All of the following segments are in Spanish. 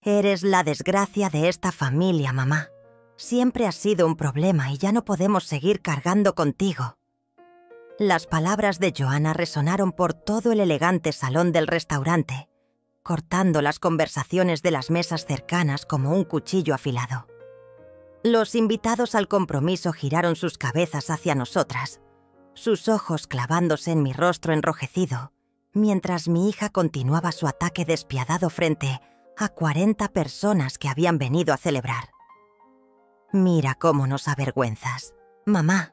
Eres la desgracia de esta familia, mamá. Siempre has sido un problema y ya no podemos seguir cargando contigo. Las palabras de Joanna resonaron por todo el elegante salón del restaurante, cortando las conversaciones de las mesas cercanas como un cuchillo afilado. Los invitados al compromiso giraron sus cabezas hacia nosotras, sus ojos clavándose en mi rostro enrojecido, mientras mi hija continuaba su ataque despiadado frente a 40 personas que habían venido a celebrar. Mira cómo nos avergüenzas. Mamá,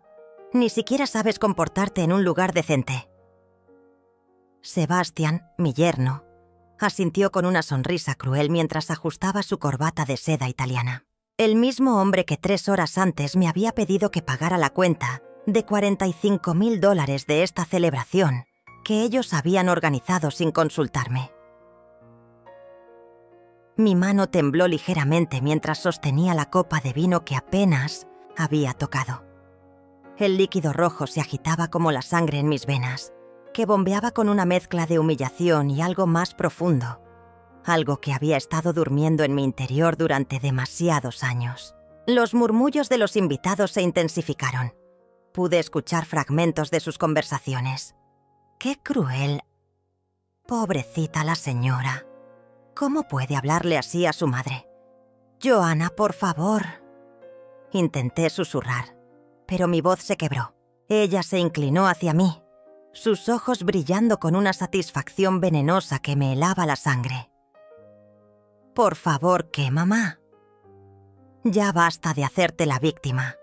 ni siquiera sabes comportarte en un lugar decente. Sebastián, mi yerno, asintió con una sonrisa cruel mientras ajustaba su corbata de seda italiana. El mismo hombre que 3 horas antes me había pedido que pagara la cuenta de $45,000 de esta celebración que ellos habían organizado sin consultarme. Mi mano tembló ligeramente mientras sostenía la copa de vino que apenas había tocado. El líquido rojo se agitaba como la sangre en mis venas, que bombeaba con una mezcla de humillación y algo más profundo, algo que había estado durmiendo en mi interior durante demasiados años. Los murmullos de los invitados se intensificaron. Pude escuchar fragmentos de sus conversaciones. ¡Qué cruel! Pobrecita la señora. ¿Cómo puede hablarle así a su madre? Joanna, por favor. Intenté susurrar, pero mi voz se quebró. Ella se inclinó hacia mí, sus ojos brillando con una satisfacción venenosa que me helaba la sangre. Por favor, ¿qué, mamá? Ya basta de hacerte la víctima.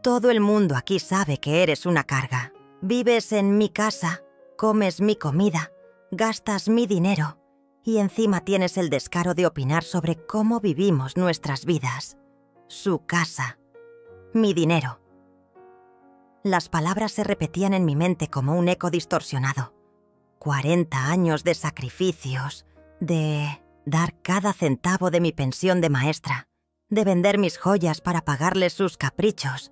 Todo el mundo aquí sabe que eres una carga. Vives en mi casa, comes mi comida, gastas mi dinero y encima tienes el descaro de opinar sobre cómo vivimos nuestras vidas. Su casa, mi dinero. Las palabras se repetían en mi mente como un eco distorsionado. 40 años de sacrificios, de dar cada centavo de mi pensión de maestra, de vender mis joyas para pagarles sus caprichos,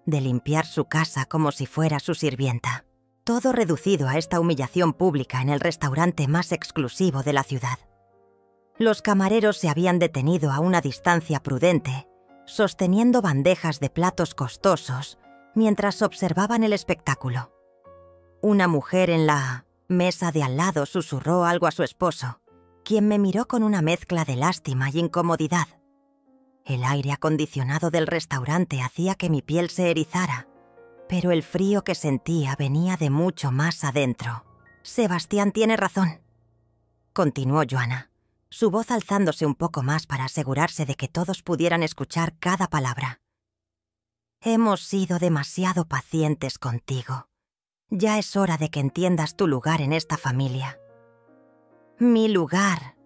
de limpiar su casa como si fuera su sirvienta. Todo reducido a esta humillación pública en el restaurante más exclusivo de la ciudad. Los camareros se habían detenido a una distancia prudente, sosteniendo bandejas de platos costosos mientras observaban el espectáculo. Una mujer en la mesa de al lado susurró algo a su esposo, quien me miró con una mezcla de lástima y incomodidad. El aire acondicionado del restaurante hacía que mi piel se erizara, pero el frío que sentía venía de mucho más adentro. Sebastián tiene razón, continuó Joanna, su voz alzándose un poco más para asegurarse de que todos pudieran escuchar cada palabra. Hemos sido demasiado pacientes contigo. Ya es hora de que entiendas tu lugar en esta familia. Mi lugar.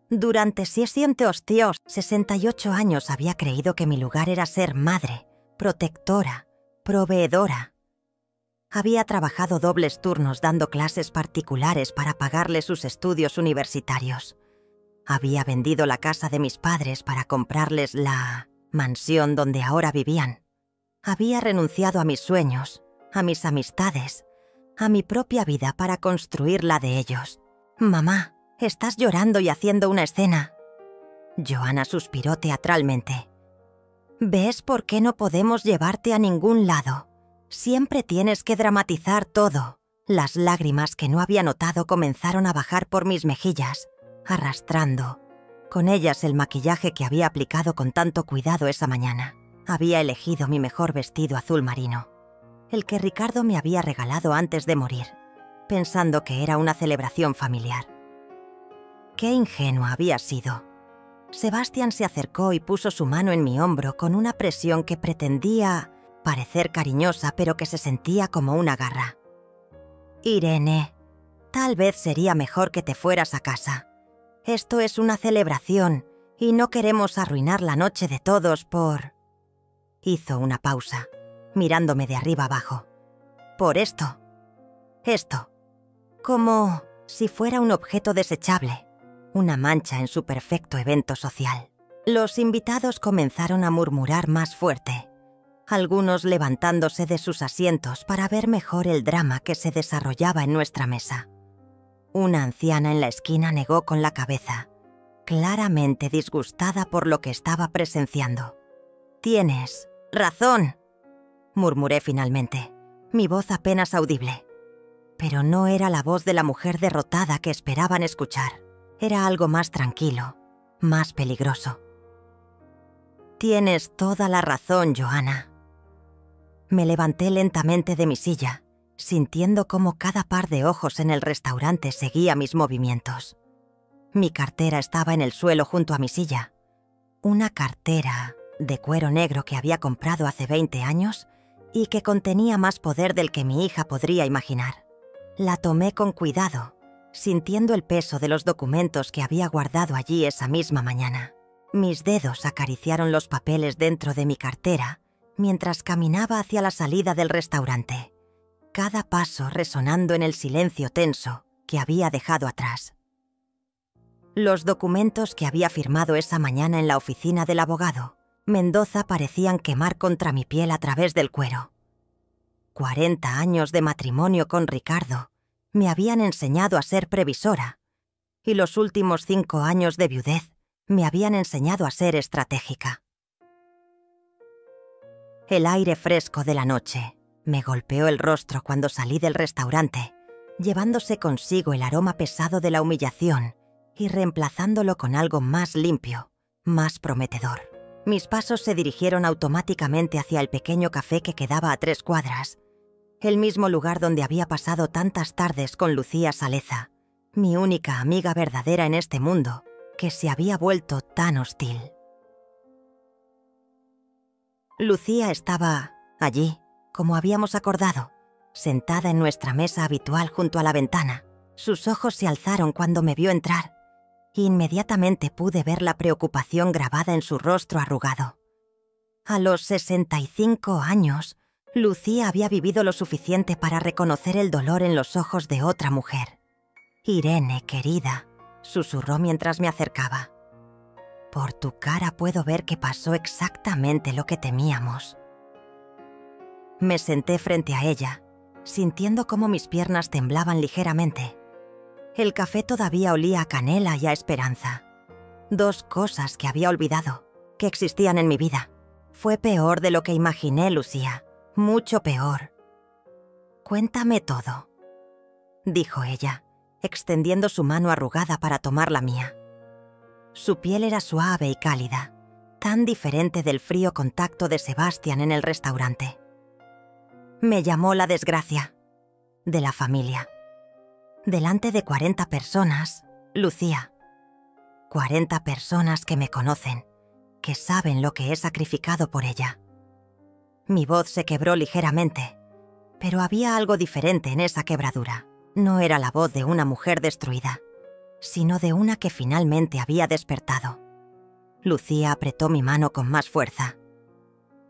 Durante 68 años había creído que mi lugar era ser madre, protectora, proveedora. Había trabajado dobles turnos dando clases particulares para pagarle sus estudios universitarios. Había vendido la casa de mis padres para comprarles la mansión donde ahora vivían. Había renunciado a mis sueños, a mis amistades, a mi propia vida para construir la de ellos. Mamá, estás llorando y haciendo una escena. Joanna suspiró teatralmente. ¿Ves por qué no podemos llevarte a ningún lado? Siempre tienes que dramatizar todo. Las lágrimas que no había notado comenzaron a bajar por mis mejillas, arrastrando con ellas el maquillaje que había aplicado con tanto cuidado esa mañana. Había elegido mi mejor vestido azul marino, el que Ricardo me había regalado antes de morir, pensando que era una celebración familiar. Qué ingenua había sido. Sebastián se acercó y puso su mano en mi hombro con una presión que pretendía parecer cariñosa, pero que se sentía como una garra. Irene, tal vez sería mejor que te fueras a casa. Esto es una celebración y no queremos arruinar la noche de todos por... Hizo una pausa, mirándome de arriba abajo. Por esto. Esto. Como si fuera un objeto desechable. Una mancha en su perfecto evento social. Los invitados comenzaron a murmurar más fuerte, algunos levantándose de sus asientos para ver mejor el drama que se desarrollaba en nuestra mesa. Una anciana en la esquina negó con la cabeza, claramente disgustada por lo que estaba presenciando. «Tienes razón», murmuré finalmente, mi voz apenas audible. Pero no era la voz de la mujer derrotada que esperaban escuchar. Era algo más tranquilo, más peligroso. «Tienes toda la razón, Joanna». Me levanté lentamente de mi silla, sintiendo cómo cada par de ojos en el restaurante seguía mis movimientos. Mi cartera estaba en el suelo junto a mi silla. Una cartera de cuero negro que había comprado hace 20 años y que contenía más poder del que mi hija podría imaginar. La tomé con cuidado, sintiendo el peso de los documentos que había guardado allí esa misma mañana. Mis dedos acariciaron los papeles dentro de mi cartera mientras caminaba hacia la salida del restaurante, cada paso resonando en el silencio tenso que había dejado atrás. Los documentos que había firmado esa mañana en la oficina del abogado Mendoza parecían quemar contra mi piel a través del cuero. 40 años de matrimonio con Ricardo me habían enseñado a ser previsora, y los últimos 5 años de viudez me habían enseñado a ser estratégica. El aire fresco de la noche me golpeó el rostro cuando salí del restaurante, llevándose consigo el aroma pesado de la humillación y reemplazándolo con algo más limpio, más prometedor. Mis pasos se dirigieron automáticamente hacia el pequeño café que quedaba a 3 cuadras, el mismo lugar donde había pasado tantas tardes con Lucía Saleza, mi única amiga verdadera en este mundo, que se había vuelto tan hostil. Lucía estaba allí, como habíamos acordado, sentada en nuestra mesa habitual junto a la ventana. Sus ojos se alzaron cuando me vio entrar. Inmediatamente pude ver la preocupación grabada en su rostro arrugado. A los 65 años, Lucía había vivido lo suficiente para reconocer el dolor en los ojos de otra mujer. «Irene, querida», susurró mientras me acercaba. «Por tu cara puedo ver que pasó exactamente lo que temíamos». Me senté frente a ella, sintiendo cómo mis piernas temblaban ligeramente. El café todavía olía a canela y a esperanza. 2 cosas que había olvidado, que existían en mi vida. Fue peor de lo que imaginé, Lucía. Mucho peor. «Cuéntame todo», dijo ella, extendiendo su mano arrugada para tomar la mía. Su piel era suave y cálida, tan diferente del frío contacto de Sebastián en el restaurante. Me llamó la desgracia de la familia. Delante de 40 personas, Lucía. 40 personas que me conocen, que saben lo que he sacrificado por ella. Mi voz se quebró ligeramente, pero había algo diferente en esa quebradura. No era la voz de una mujer destruida, sino de una que finalmente había despertado. Lucía apretó mi mano con más fuerza.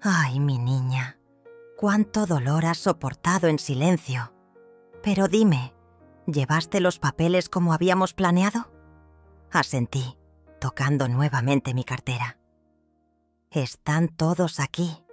«Ay, mi niña, cuánto dolor has soportado en silencio. Pero dime, ¿llevaste los papeles como habíamos planeado?» Asentí, tocando nuevamente mi cartera. «Están todos aquí.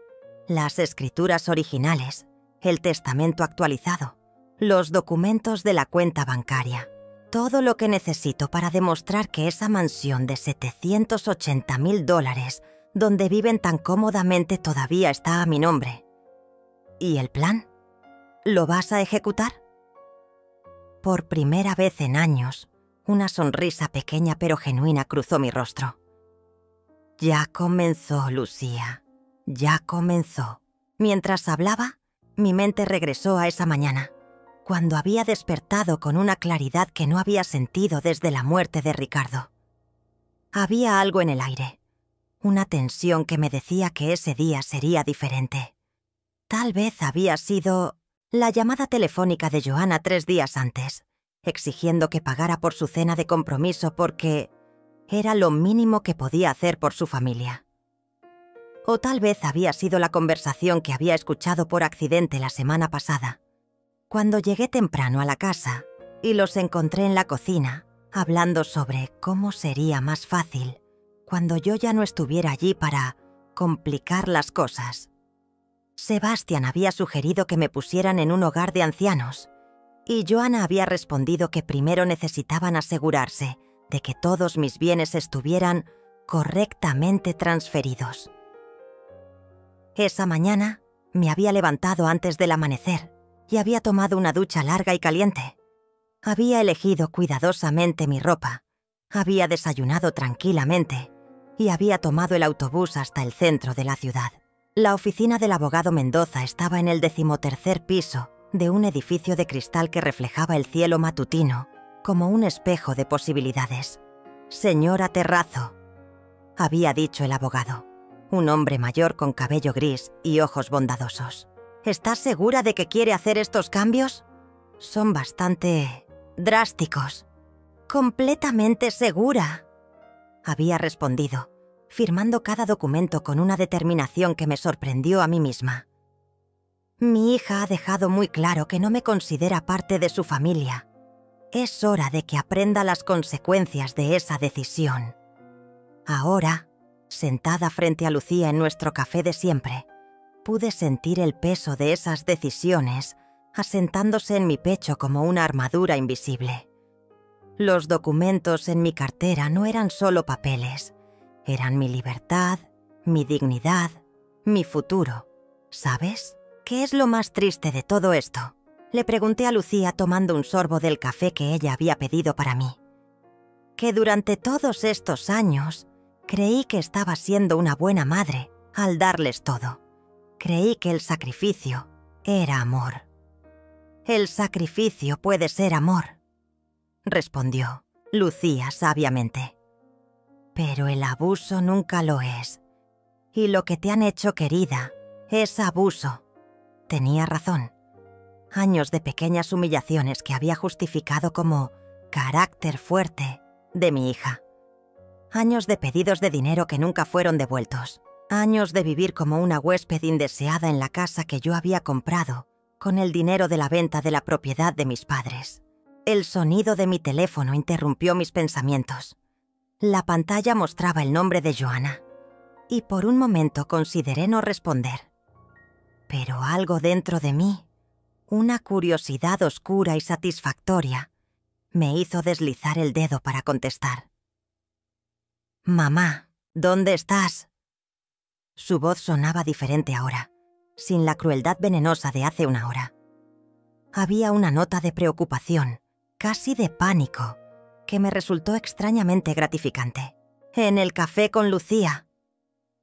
Las escrituras originales, el testamento actualizado, los documentos de la cuenta bancaria. Todo lo que necesito para demostrar que esa mansión de $780,000, donde viven tan cómodamente, todavía está a mi nombre. ¿Y el plan? ¿Lo vas a ejecutar?» Por primera vez en años, una sonrisa pequeña pero genuina cruzó mi rostro. «Ya comenzó, Lucía. Ya comenzó». Mientras hablaba, mi mente regresó a esa mañana, cuando había despertado con una claridad que no había sentido desde la muerte de Ricardo. Había algo en el aire, una tensión que me decía que ese día sería diferente. Tal vez había sido la llamada telefónica de Joanna 3 días antes, exigiendo que pagara por su cena de compromiso porque era lo mínimo que podía hacer por su familia. O tal vez había sido la conversación que había escuchado por accidente la semana pasada, cuando llegué temprano a la casa y los encontré en la cocina, hablando sobre cómo sería más fácil cuando yo ya no estuviera allí para complicar las cosas. Sebastián había sugerido que me pusieran en un hogar de ancianos, y Joanna había respondido que primero necesitaban asegurarse de que todos mis bienes estuvieran correctamente transferidos. Esa mañana me había levantado antes del amanecer y había tomado una ducha larga y caliente. Había elegido cuidadosamente mi ropa, había desayunado tranquilamente y había tomado el autobús hasta el centro de la ciudad. La oficina del abogado Mendoza estaba en el 13º piso de un edificio de cristal que reflejaba el cielo matutino como un espejo de posibilidades. «Señora Terrazo», había dicho el abogado, un hombre mayor con cabello gris y ojos bondadosos. «¿Estás segura de que quiere hacer estos cambios? Son bastante drásticos». «Completamente segura», había respondido, firmando cada documento con una determinación que me sorprendió a mí misma. «Mi hija ha dejado muy claro que no me considera parte de su familia. Es hora de que aprenda las consecuencias de esa decisión». Ahora, sentada frente a Lucía en nuestro café de siempre, pude sentir el peso de esas decisiones asentándose en mi pecho como una armadura invisible. Los documentos en mi cartera no eran solo papeles, eran mi libertad, mi dignidad, mi futuro. ¿Sabes? ¿Qué es lo más triste de todo esto?, le pregunté a Lucía tomando un sorbo del café que ella había pedido para mí. Que durante todos estos años creí que estaba siendo una buena madre al darles todo. Creí que el sacrificio era amor. «El sacrificio puede ser amor», respondió Lucía sabiamente. «Pero el abuso nunca lo es. Y lo que te han hecho, querida, es abuso». Tenía razón. Años de pequeñas humillaciones que había justificado como carácter fuerte de mi hija. Años de pedidos de dinero que nunca fueron devueltos. Años de vivir como una huésped indeseada en la casa que yo había comprado con el dinero de la venta de la propiedad de mis padres. El sonido de mi teléfono interrumpió mis pensamientos. La pantalla mostraba el nombre de Joana, y por un momento consideré no responder. Pero algo dentro de mí, una curiosidad oscura y satisfactoria, me hizo deslizar el dedo para contestar. «Mamá, ¿dónde estás?». Su voz sonaba diferente ahora, sin la crueldad venenosa de hace una hora. Había una nota de preocupación, casi de pánico, que me resultó extrañamente gratificante. «En el café con Lucía»,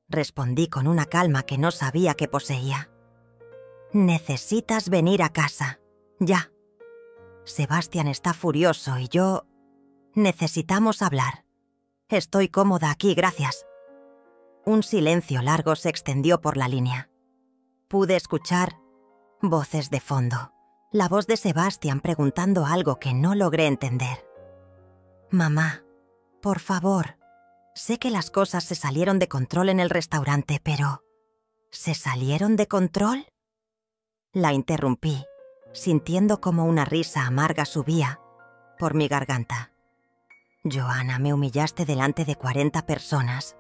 respondí con una calma que no sabía que poseía. «Necesitas venir a casa, ya. Sebastián está furioso y yo... necesitamos hablar. Estoy cómoda aquí, gracias». Un silencio largo se extendió por la línea. Pude escuchar voces de fondo. La voz de Sebastián preguntando algo que no logré entender. «Mamá, por favor, sé que las cosas se salieron de control en el restaurante, pero... ¿se salieron de control?». La interrumpí, sintiendo como una risa amarga subía por mi garganta. «Joana, me humillaste delante de 40 personas.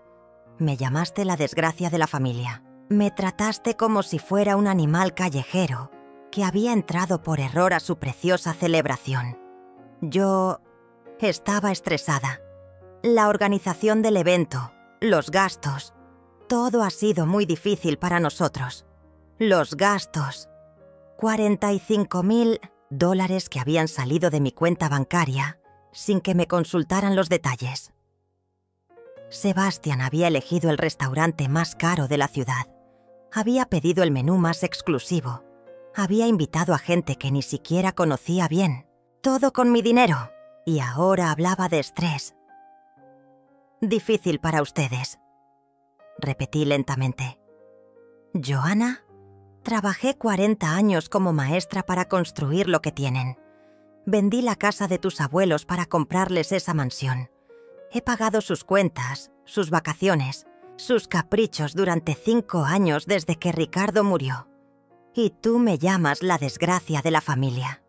Me llamaste la desgracia de la familia. Me trataste como si fuera un animal callejero que había entrado por error a su preciosa celebración. Yo estaba estresada. La organización del evento, los gastos, todo ha sido muy difícil para nosotros. Los gastos, $45.000 que habían salido de mi cuenta bancaria sin que me consultaran los detalles. Sebastián había elegido el restaurante más caro de la ciudad. Había pedido el menú más exclusivo. Había invitado a gente que ni siquiera conocía bien. Todo con mi dinero. Y ahora hablaba de estrés. «Difícil para ustedes», repetí lentamente. «Joana, trabajé 40 años como maestra para construir lo que tienen. Vendí la casa de tus abuelos para comprarles esa mansión. He pagado sus cuentas, sus vacaciones, sus caprichos durante 5 años desde que Ricardo murió. Y tú me llamas la desgracia de la familia».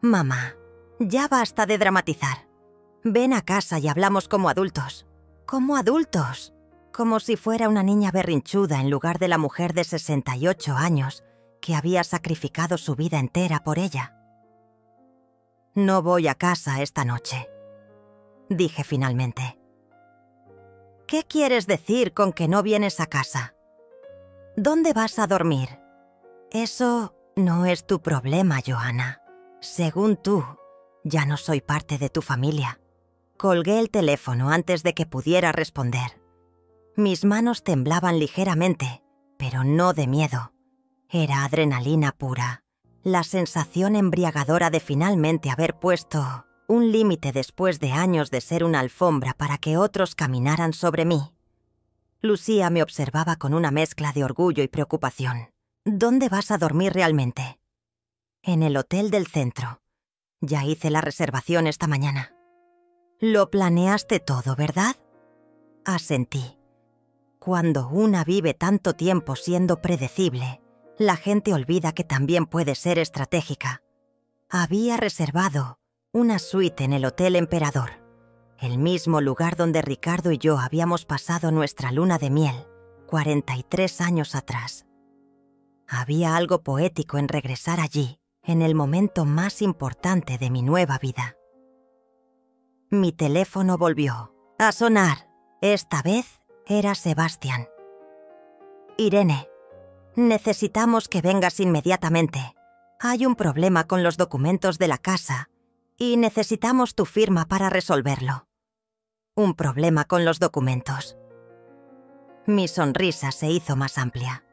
«Mamá, ya basta de dramatizar. Ven a casa y hablamos como adultos». «¿Como adultos?» Como si fuera una niña berrinchuda en lugar de la mujer de 68 años que había sacrificado su vida entera por ella. «No voy a casa esta noche». dije finalmente. ¿Qué quieres decir con que no vienes a casa? ¿Dónde vas a dormir? Eso no es tu problema, Joanna. Según tú, ya no soy parte de tu familia. Colgué el teléfono antes de que pudiera responder. Mis manos temblaban ligeramente, pero no de miedo. Era adrenalina pura, la sensación embriagadora de finalmente haber puesto un límite después de años de ser una alfombra para que otros caminaran sobre mí. Lucía me observaba con una mezcla de orgullo y preocupación. ¿Dónde vas a dormir realmente? En el hotel del centro. Ya hice la reservación esta mañana. Lo planeaste todo, ¿verdad? Asentí. Cuando una vive tanto tiempo siendo predecible, la gente olvida que también puede ser estratégica. Había reservado una suite en el Hotel Emperador, el mismo lugar donde Ricardo y yo habíamos pasado nuestra luna de miel 43 años atrás. Había algo poético en regresar allí, en el momento más importante de mi nueva vida. Mi teléfono volvió a sonar. Esta vez era Sebastián. Irene, necesitamos que vengas inmediatamente. Hay un problema con los documentos de la casa y necesitamos tu firma para resolverlo. Un problema con los documentos. Mi sonrisa se hizo más amplia.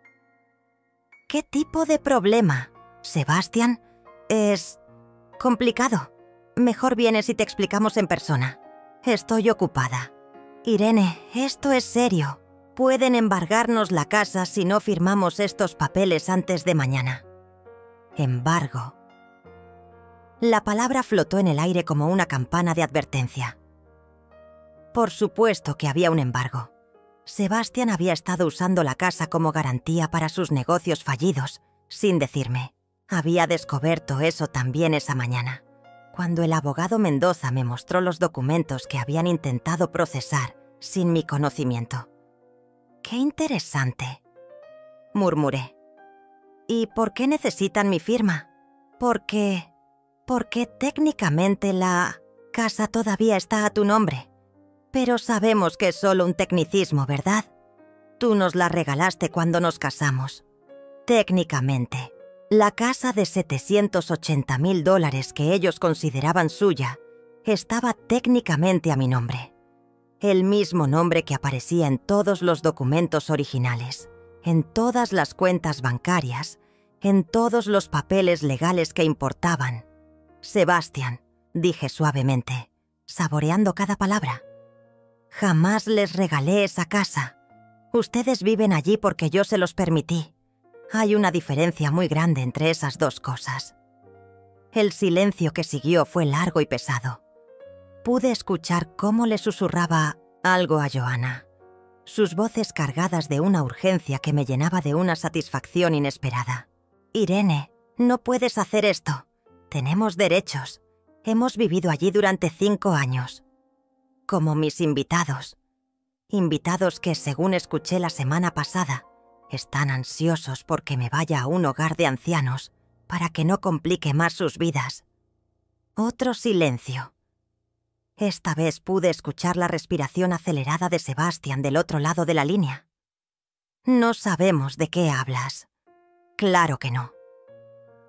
¿Qué tipo de problema, Sebastián? Es complicado. Mejor vienes y te explicamos en persona. Estoy ocupada. Irene, esto es serio. Pueden embargarnos la casa si no firmamos estos papeles antes de mañana. Embargo. La palabra flotó en el aire como una campana de advertencia. Por supuesto que había un embargo. Sebastián había estado usando la casa como garantía para sus negocios fallidos, sin decirme. Había descubierto eso también esa mañana, cuando el abogado Mendoza me mostró los documentos que habían intentado procesar sin mi conocimiento. «Qué interesante», murmuré. «¿Y por qué necesitan mi firma?» Porque técnicamente la casa todavía está a tu nombre. Pero sabemos que es solo un tecnicismo, ¿verdad? Tú nos la regalaste cuando nos casamos. Técnicamente, la casa de $780,000 que ellos consideraban suya estaba técnicamente a mi nombre. El mismo nombre que aparecía en todos los documentos originales, en todas las cuentas bancarias, en todos los papeles legales que importaban. Sebastián, dije suavemente, saboreando cada palabra. Jamás les regalé esa casa. Ustedes viven allí porque yo se los permití. Hay una diferencia muy grande entre esas dos cosas. El silencio que siguió fue largo y pesado. Pude escuchar cómo le susurraba algo a Joanna, sus voces cargadas de una urgencia que me llenaba de una satisfacción inesperada. «Irene, no puedes hacer esto. Tenemos derechos. Hemos vivido allí durante 5 años. Como mis invitados. Invitados que, según escuché la semana pasada, están ansiosos porque me vaya a un hogar de ancianos para que no complique más sus vidas». Otro silencio. Esta vez pude escuchar la respiración acelerada de Sebastián del otro lado de la línea. «No sabemos de qué hablas». «Claro que no».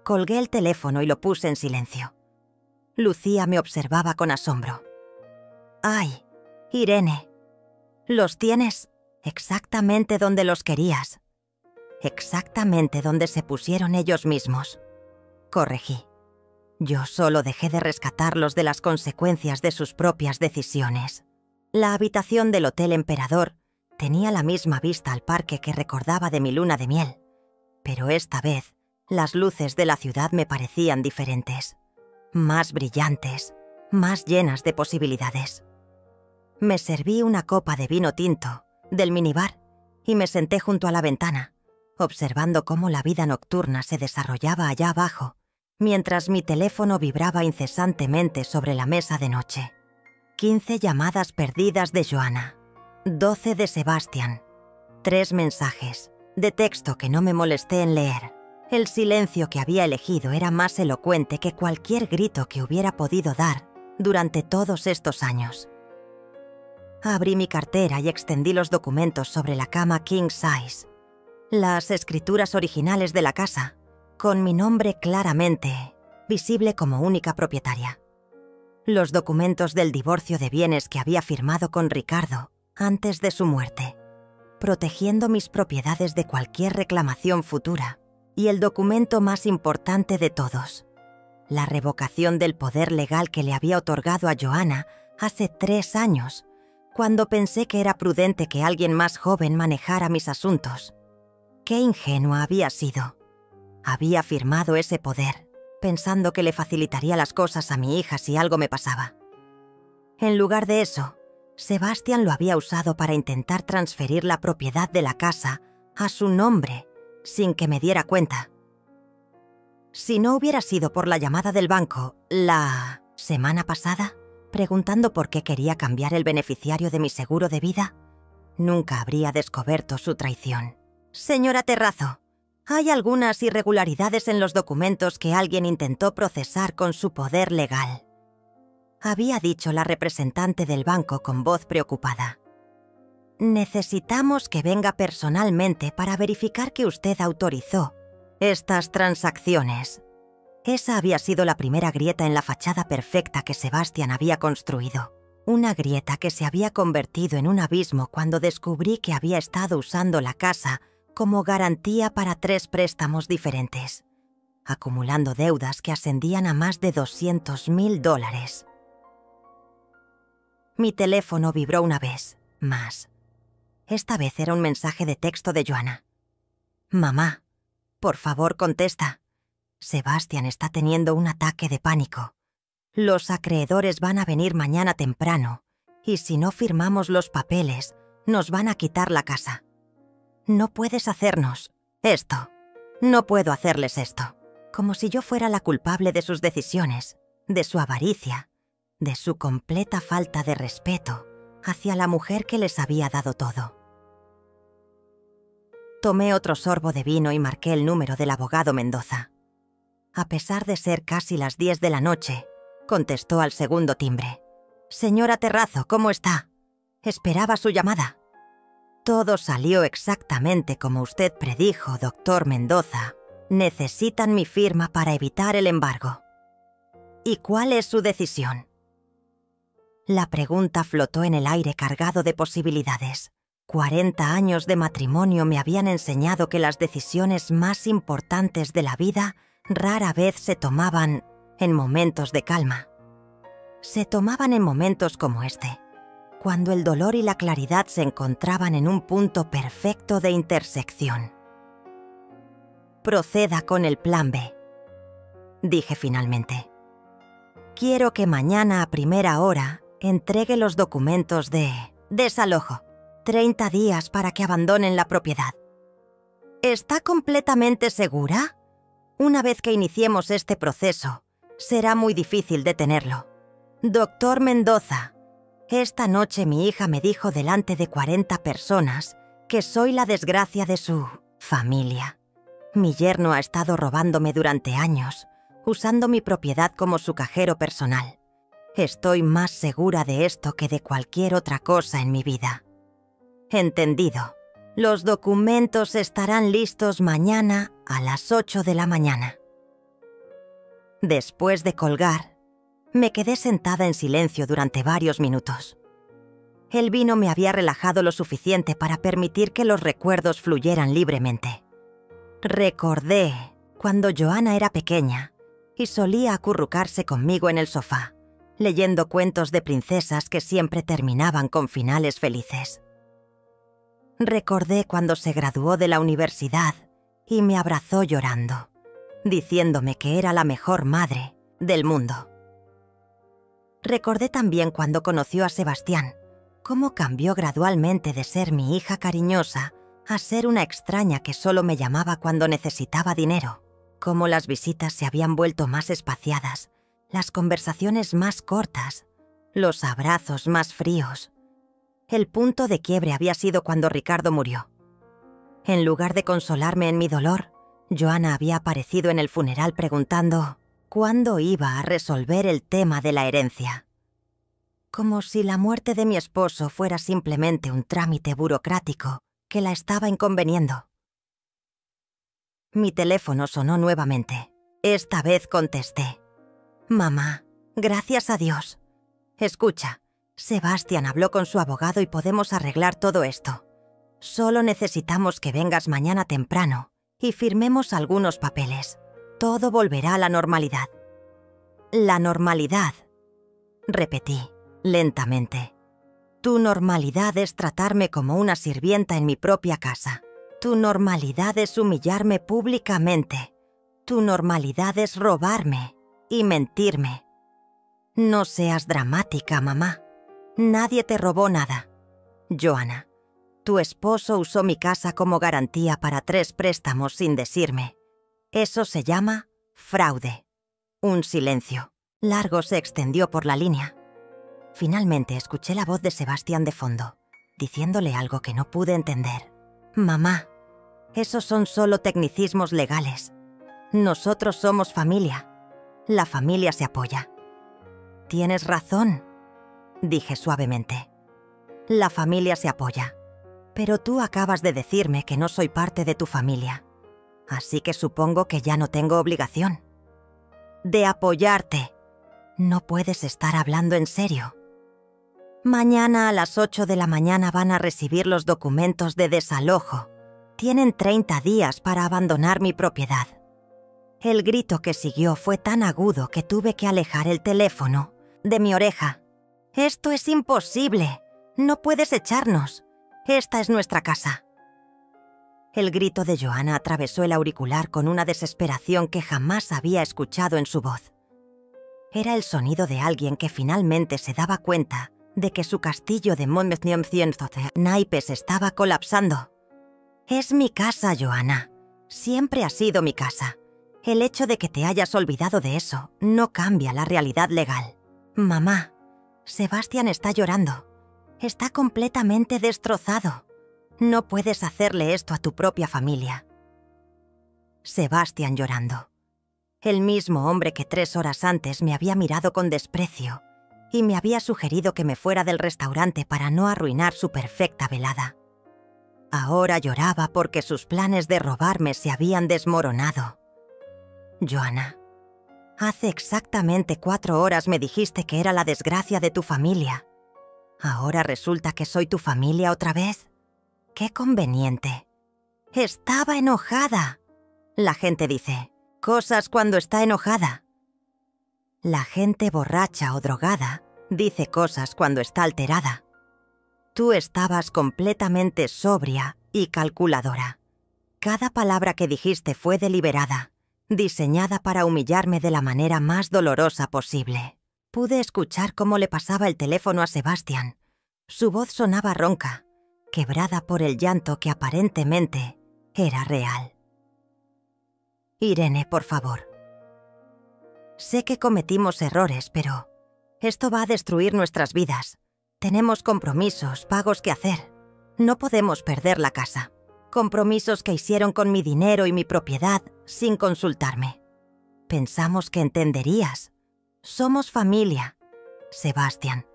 Colgué el teléfono y lo puse en silencio. Lucía me observaba con asombro. «Ay, Irene, los tienes exactamente donde los querías. Exactamente donde se pusieron ellos mismos». Corregí. Yo solo dejé de rescatarlos de las consecuencias de sus propias decisiones. La habitación del Hotel Emperador tenía la misma vista al parque que recordaba de mi luna de miel, pero esta vez las luces de la ciudad me parecían diferentes, más brillantes, más llenas de posibilidades. Me serví una copa de vino tinto del minibar y me senté junto a la ventana, observando cómo la vida nocturna se desarrollaba allá abajo, mientras mi teléfono vibraba incesantemente sobre la mesa de noche. 15 llamadas perdidas de Joanna, 12 de Sebastián, 3 mensajes de texto que no me molesté en leer. El silencio que había elegido era más elocuente que cualquier grito que hubiera podido dar durante todos estos años. Abrí mi cartera y extendí los documentos sobre la cama king size. Las escrituras originales de la casa, con mi nombre claramente visible como única propietaria. Los documentos del divorcio de bienes que había firmado con Ricardo antes de su muerte, protegiendo mis propiedades de cualquier reclamación futura. Y el documento más importante de todos, la revocación del poder legal que le había otorgado a Joanna hace 3 años, cuando pensé que era prudente que alguien más joven manejara mis asuntos. Qué ingenua había sido. Había firmado ese poder, pensando que le facilitaría las cosas a mi hija si algo me pasaba. En lugar de eso, Sebastian lo había usado para intentar transferir la propiedad de la casa a su nombre, sin que me diera cuenta. Si no hubiera sido por la llamada del banco la semana pasada, preguntando por qué quería cambiar el beneficiario de mi seguro de vida, nunca habría descubierto su traición. Señora Terrazo, hay algunas irregularidades en los documentos que alguien intentó procesar con su poder legal, había dicho la representante del banco con voz preocupada. Necesitamos que venga personalmente para verificar que usted autorizó estas transacciones. Esa había sido la primera grieta en la fachada perfecta que Sebastian había construido. Una grieta que se había convertido en un abismo cuando descubrí que había estado usando la casa como garantía para 3 préstamos diferentes, acumulando deudas que ascendían a más de $200,000. Mi teléfono vibró una vez más. Esta vez era un mensaje de texto de Joanna. «Mamá, por favor, contesta. Sebastian está teniendo un ataque de pánico. Los acreedores van a venir mañana temprano y si no firmamos los papeles, nos van a quitar la casa. No puedes hacernos esto. No puedo hacerles esto». Como si yo fuera la culpable de sus decisiones, de su avaricia, de su completa falta de respeto hacia la mujer que les había dado todo. Tomé otro sorbo de vino y marqué el número del abogado Mendoza. A pesar de ser casi las 10 de la noche, contestó al segundo timbre. «Señora Terrazo, ¿cómo está? Esperaba su llamada». «Todo salió exactamente como usted predijo, doctor Mendoza. Necesitan mi firma para evitar el embargo». «¿Y cuál es su decisión?». La pregunta flotó en el aire cargado de posibilidades. 40 años de matrimonio me habían enseñado que las decisiones más importantes de la vida rara vez se tomaban en momentos de calma. Se tomaban en momentos como este, cuando el dolor y la claridad se encontraban en un punto perfecto de intersección. «Proceda con el plan B», dije finalmente. «Quiero que mañana a primera hora entregue los documentos de desalojo. 30 días para que abandonen la propiedad». «¿Está completamente segura? Una vez que iniciemos este proceso, será muy difícil detenerlo. Doctor Mendoza, esta noche mi hija me dijo delante de 40 personas que soy la desgracia de su familia. Mi yerno ha estado robándome durante años, usando mi propiedad como su cajero personal. Estoy más segura de esto que de cualquier otra cosa en mi vida». «Entendido. Los documentos estarán listos mañana a las 8 de la mañana». Después de colgar, me quedé sentada en silencio durante varios minutos. El vino me había relajado lo suficiente para permitir que los recuerdos fluyeran libremente. Recordé cuando Joanna era pequeña y solía acurrucarse conmigo en el sofá, leyendo cuentos de princesas que siempre terminaban con finales felices. Recordé cuando se graduó de la universidad y me abrazó llorando, diciéndome que era la mejor madre del mundo. Recordé también cuando conoció a Sebastián, cómo cambió gradualmente de ser mi hija cariñosa a ser una extraña que solo me llamaba cuando necesitaba dinero, cómo las visitas se habían vuelto más espaciadas, las conversaciones más cortas, los abrazos más fríos. El punto de quiebre había sido cuando Ricardo murió. En lugar de consolarme en mi dolor, Joanna había aparecido en el funeral preguntando cuándo iba a resolver el tema de la herencia. como si la muerte de mi esposo fuera simplemente un trámite burocrático que la estaba inconveniendo. Mi teléfono sonó nuevamente. Esta vez contesté. «Mamá, gracias a Dios. Escucha, Sebastián habló con su abogado y podemos arreglar todo esto. Solo necesitamos que vengas mañana temprano y firmemos algunos papeles. Todo volverá a la normalidad». «La normalidad», repetí, lentamente. «Tu normalidad es tratarme como una sirvienta en mi propia casa. Tu normalidad es humillarme públicamente. Tu normalidad es robarme y mentirme. No seas dramática, mamá. Nadie te robó nada. Joanna, tu esposo usó mi casa como garantía para 3 préstamos sin decirme. Eso se llama fraude». Un silencio largo se extendió por la línea. Finalmente escuché la voz de Sebastián de fondo, diciéndole algo que no pude entender. «Mamá, esos son solo tecnicismos legales. Nosotros somos familia. La familia se apoya». «Tienes razón», dije suavemente. «La familia se apoya. Pero tú acabas de decirme que no soy parte de tu familia. Así que supongo que ya no tengo obligación de apoyarte. No puedes estar hablando en serio. Mañana a las 8 de la mañana van a recibir los documentos de desalojo. Tienen 30 días para abandonar mi propiedad». El grito que siguió fue tan agudo que tuve que alejar el teléfono de mi oreja. «Esto es imposible. No puedes echarnos. Esta es nuestra casa». El grito de Joanna atravesó el auricular con una desesperación que jamás había escuchado en su voz. Era el sonido de alguien que finalmente se daba cuenta de que su castillo de naipes estaba colapsando. «Es mi casa, Joanna. Siempre ha sido mi casa. El hecho de que te hayas olvidado de eso no cambia la realidad legal. Mamá, Sebastián está llorando. Está completamente destrozado. No puedes hacerle esto a tu propia familia». Sebastián llorando. El mismo hombre que 3 horas antes me había mirado con desprecio y me había sugerido que me fuera del restaurante para no arruinar su perfecta velada. Ahora lloraba porque sus planes de robarme se habían desmoronado. «Joanna, hace exactamente 4 horas me dijiste que era la desgracia de tu familia. ¿Ahora resulta que soy tu familia otra vez? ¡Qué conveniente! Estaba enojada. La gente dice cosas cuando está enojada. La gente borracha o drogada dice cosas cuando está alterada. Tú estabas completamente sobria y calculadora. Cada palabra que dijiste fue deliberada, diseñada para humillarme de la manera más dolorosa posible. Pude escuchar cómo le pasaba el teléfono a Sebastián. Su voz sonaba ronca, quebrada por el llanto que aparentemente era real. «Irene, por favor. Sé que cometimos errores, pero esto va a destruir nuestras vidas. Tenemos compromisos, pagos que hacer. No podemos perder la casa. Compromisos que hicieron con mi dinero y mi propiedad sin consultarme. Pensamos que entenderías. Somos familia. Sebastián,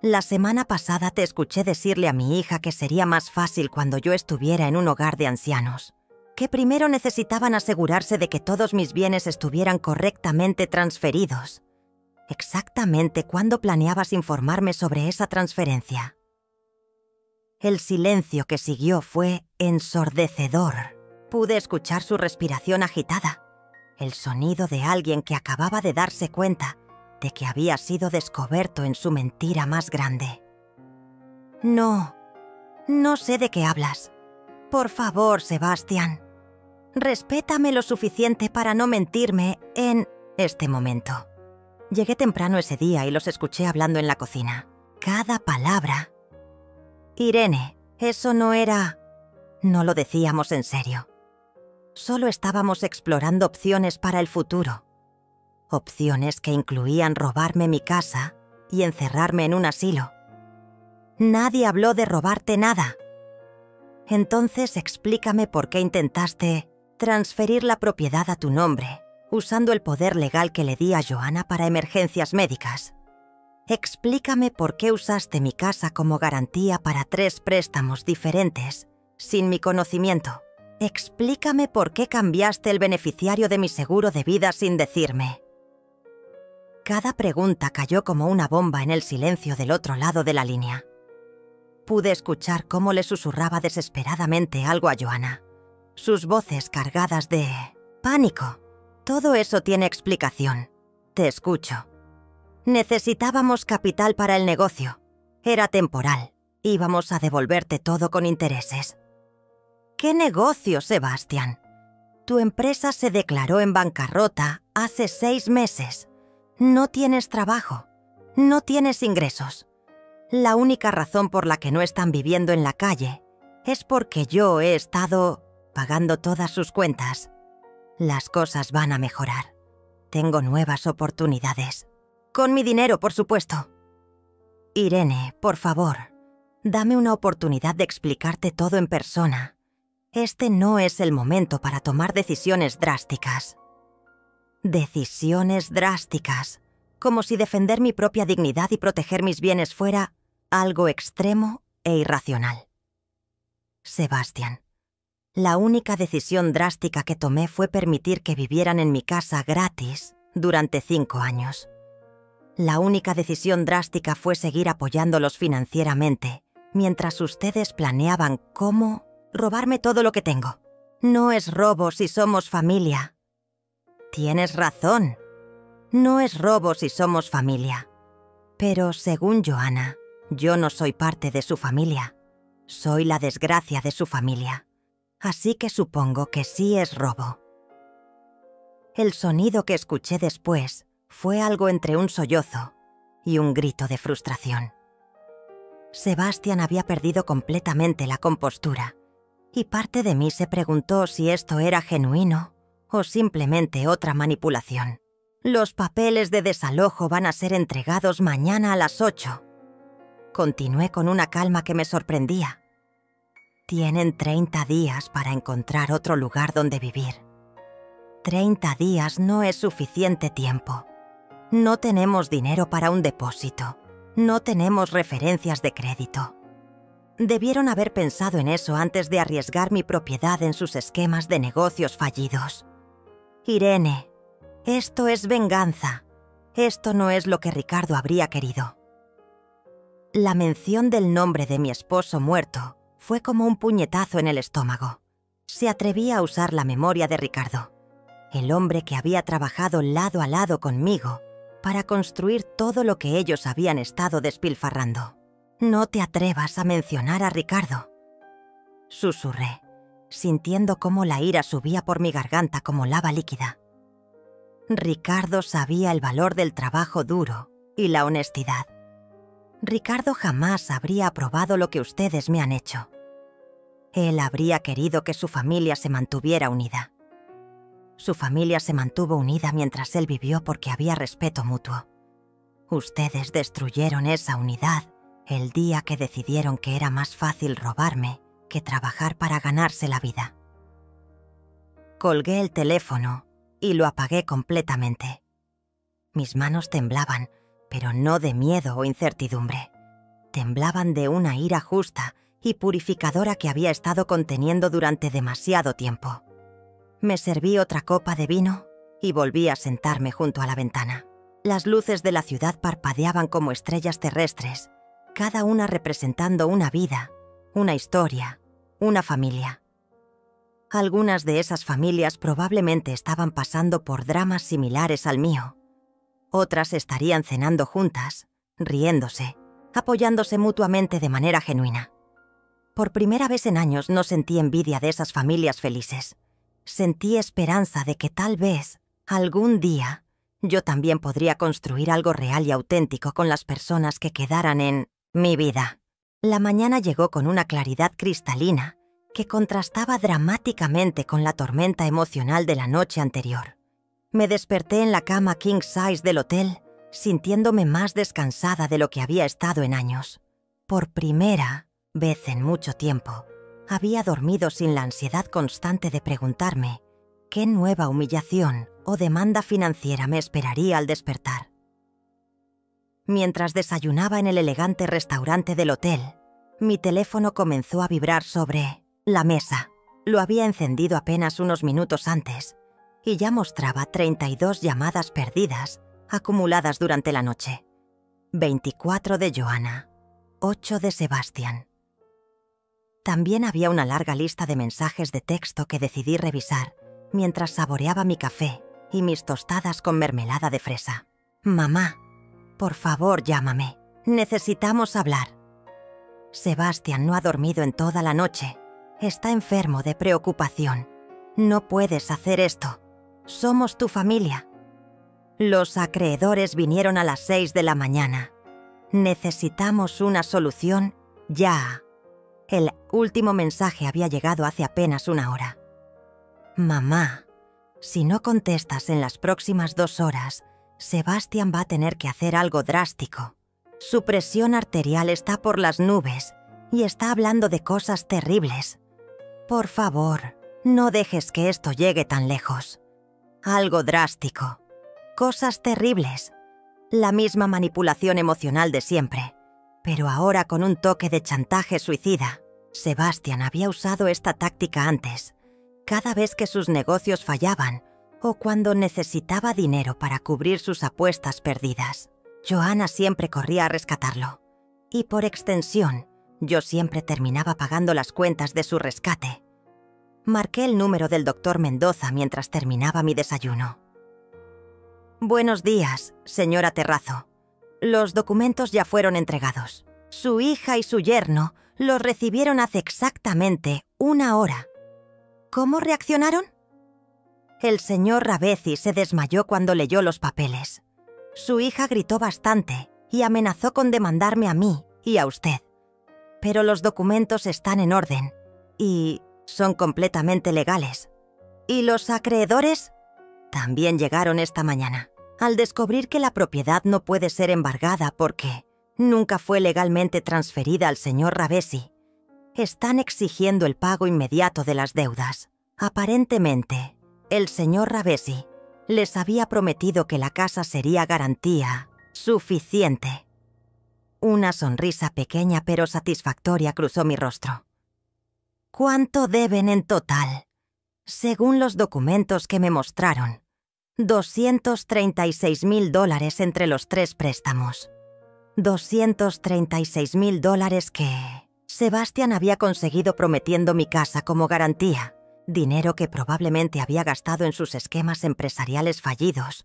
la semana pasada te escuché decirle a mi hija que sería más fácil cuando yo estuviera en un hogar de ancianos, que primero necesitaban asegurarse de que todos mis bienes estuvieran correctamente transferidos. Exactamente cuándo planeabas informarme sobre esa transferencia». El silencio que siguió fue ensordecedor. Pude escuchar su respiración agitada, el sonido de alguien que acababa de darse cuenta de que había sido descubierto en su mentira más grande. No sé de qué hablas. Por favor, Sebastián, respétame lo suficiente para no mentirme en este momento. Llegué temprano ese día y los escuché hablando en la cocina. Cada palabra. Irene, eso no era... No lo decíamos en serio. Solo estábamos explorando opciones para el futuro. Opciones que incluían robarme mi casa y encerrarme en un asilo. Nadie habló de robarte nada. Entonces explícame por qué intentaste transferir la propiedad a tu nombre, usando el poder legal que le di a Joanna para emergencias médicas. Explícame por qué usaste mi casa como garantía para 3 préstamos diferentes, sin mi conocimiento. Explícame por qué cambiaste el beneficiario de mi seguro de vida sin decirme. Cada pregunta cayó como una bomba en el silencio del otro lado de la línea. Pude escuchar cómo le susurraba desesperadamente algo a Joanna. Sus voces cargadas de pánico. Todo eso tiene explicación. Te escucho. Necesitábamos capital para el negocio. Era temporal. Íbamos a devolverte todo con intereses. ¿Qué negocio, Sebastián? Tu empresa se declaró en bancarrota hace 6 meses. No tienes trabajo. No tienes ingresos. La única razón por la que no están viviendo en la calle es porque yo he estado pagando todas sus cuentas. Las cosas van a mejorar. Tengo nuevas oportunidades. Con mi dinero, por supuesto. Irene, por favor, dame una oportunidad de explicarte todo en persona. Este no es el momento para tomar decisiones drásticas. Decisiones drásticas, como si defender mi propia dignidad y proteger mis bienes fuera algo extremo e irracional. Sebastián, la única decisión drástica que tomé fue permitir que vivieran en mi casa gratis durante 5 años. La única decisión drástica fue seguir apoyándolos financieramente, mientras ustedes planeaban cómo robarme todo lo que tengo. No es robo si somos familia. Tienes razón. No es robo si somos familia. Pero según Joanna, yo no soy parte de su familia. Soy la desgracia de su familia. Así que supongo que sí es robo. El sonido que escuché después fue algo entre un sollozo y un grito de frustración. Sebastián había perdido completamente la compostura, y parte de mí se preguntó si esto era genuino o simplemente otra manipulación. Los papeles de desalojo van a ser entregados mañana a las 8. Continué con una calma que me sorprendía. Tienen 30 días para encontrar otro lugar donde vivir. 30 días no es suficiente tiempo. No tenemos dinero para un depósito. No tenemos referencias de crédito. Debieron haber pensado en eso antes de arriesgar mi propiedad en sus esquemas de negocios fallidos. Irene, esto es venganza. Esto no es lo que Ricardo habría querido. La mención del nombre de mi esposo muerto fue como un puñetazo en el estómago. Se atrevía a usar la memoria de Ricardo, el hombre que había trabajado lado a lado conmigo para construir todo lo que ellos habían estado despilfarrando. No te atrevas a mencionar a Ricardo. Susurré, sintiendo cómo la ira subía por mi garganta como lava líquida. Ricardo sabía el valor del trabajo duro y la honestidad. Ricardo jamás habría aprobado lo que ustedes me han hecho. Él habría querido que su familia se mantuviera unida. Su familia se mantuvo unida mientras él vivió porque había respeto mutuo. Ustedes destruyeron esa unidad el día que decidieron que era más fácil robarme que trabajar para ganarse la vida. Colgué el teléfono y lo apagué completamente. Mis manos temblaban, pero no de miedo o incertidumbre. Temblaban de una ira justa y purificadora que había estado conteniendo durante demasiado tiempo. Me serví otra copa de vino y volví a sentarme junto a la ventana. Las luces de la ciudad parpadeaban como estrellas terrestres, cada una representando una vida, una historia, una familia. Algunas de esas familias probablemente estaban pasando por dramas similares al mío. Otras estarían cenando juntas, riéndose, apoyándose mutuamente de manera genuina. Por primera vez en años no sentí envidia de esas familias felices. Sentí esperanza de que tal vez, algún día, yo también podría construir algo real y auténtico con las personas que quedaran en mi vida. La mañana llegó con una claridad cristalina que contrastaba dramáticamente con la tormenta emocional de la noche anterior. Me desperté en la cama king size del hotel, sintiéndome más descansada de lo que había estado en años. Por primera vez en mucho tiempo, había dormido sin la ansiedad constante de preguntarme qué nueva humillación o demanda financiera me esperaría al despertar. Mientras desayunaba en el elegante restaurante del hotel, mi teléfono comenzó a vibrar sobre la mesa. Lo había encendido apenas unos minutos antes y ya mostraba 32 llamadas perdidas acumuladas durante la noche. 24 de Joanna, 8 de Sebastian. También había una larga lista de mensajes de texto que decidí revisar mientras saboreaba mi café y mis tostadas con mermelada de fresa. «Mamá, por favor, llámame. Necesitamos hablar». «Sebastian no ha dormido en toda la noche. Está enfermo de preocupación. No puedes hacer esto. Somos tu familia». «Los acreedores vinieron a las 6 de la mañana. Necesitamos una solución ya». El último mensaje había llegado hace apenas una hora. «Mamá, si no contestas en las próximas 2 horas, Sebastian va a tener que hacer algo drástico. Su presión arterial está por las nubes y está hablando de cosas terribles. Por favor, no dejes que esto llegue tan lejos. Algo drástico. Cosas terribles. La misma manipulación emocional de siempre, pero ahora con un toque de chantaje suicida. Sebastian había usado esta táctica antes, cada vez que sus negocios fallaban o cuando necesitaba dinero para cubrir sus apuestas perdidas. Joanna siempre corría a rescatarlo, y por extensión, yo siempre terminaba pagando las cuentas de su rescate. Marqué el número del doctor Mendoza mientras terminaba mi desayuno. «Buenos días, señora Terrazo. Los documentos ya fueron entregados. Su hija y su yerno los recibieron hace exactamente 1 hora. ¿Cómo reaccionaron?» El señor Ravesi se desmayó cuando leyó los papeles. Su hija gritó bastante y amenazó con demandarme a mí y a usted. Pero los documentos están en orden y son completamente legales. ¿Y los acreedores? También llegaron esta mañana, al descubrir que la propiedad no puede ser embargada porque nunca fue legalmente transferida al señor Ravesi. Están exigiendo el pago inmediato de las deudas. Aparentemente, el señor Ravesi les había prometido que la casa sería garantía suficiente. Una sonrisa pequeña pero satisfactoria cruzó mi rostro. ¿Cuánto deben en total? Según los documentos que me mostraron, $236,000 entre los 3 préstamos. $236,000 que Sebastian había conseguido prometiendo mi casa como garantía, dinero que probablemente había gastado en sus esquemas empresariales fallidos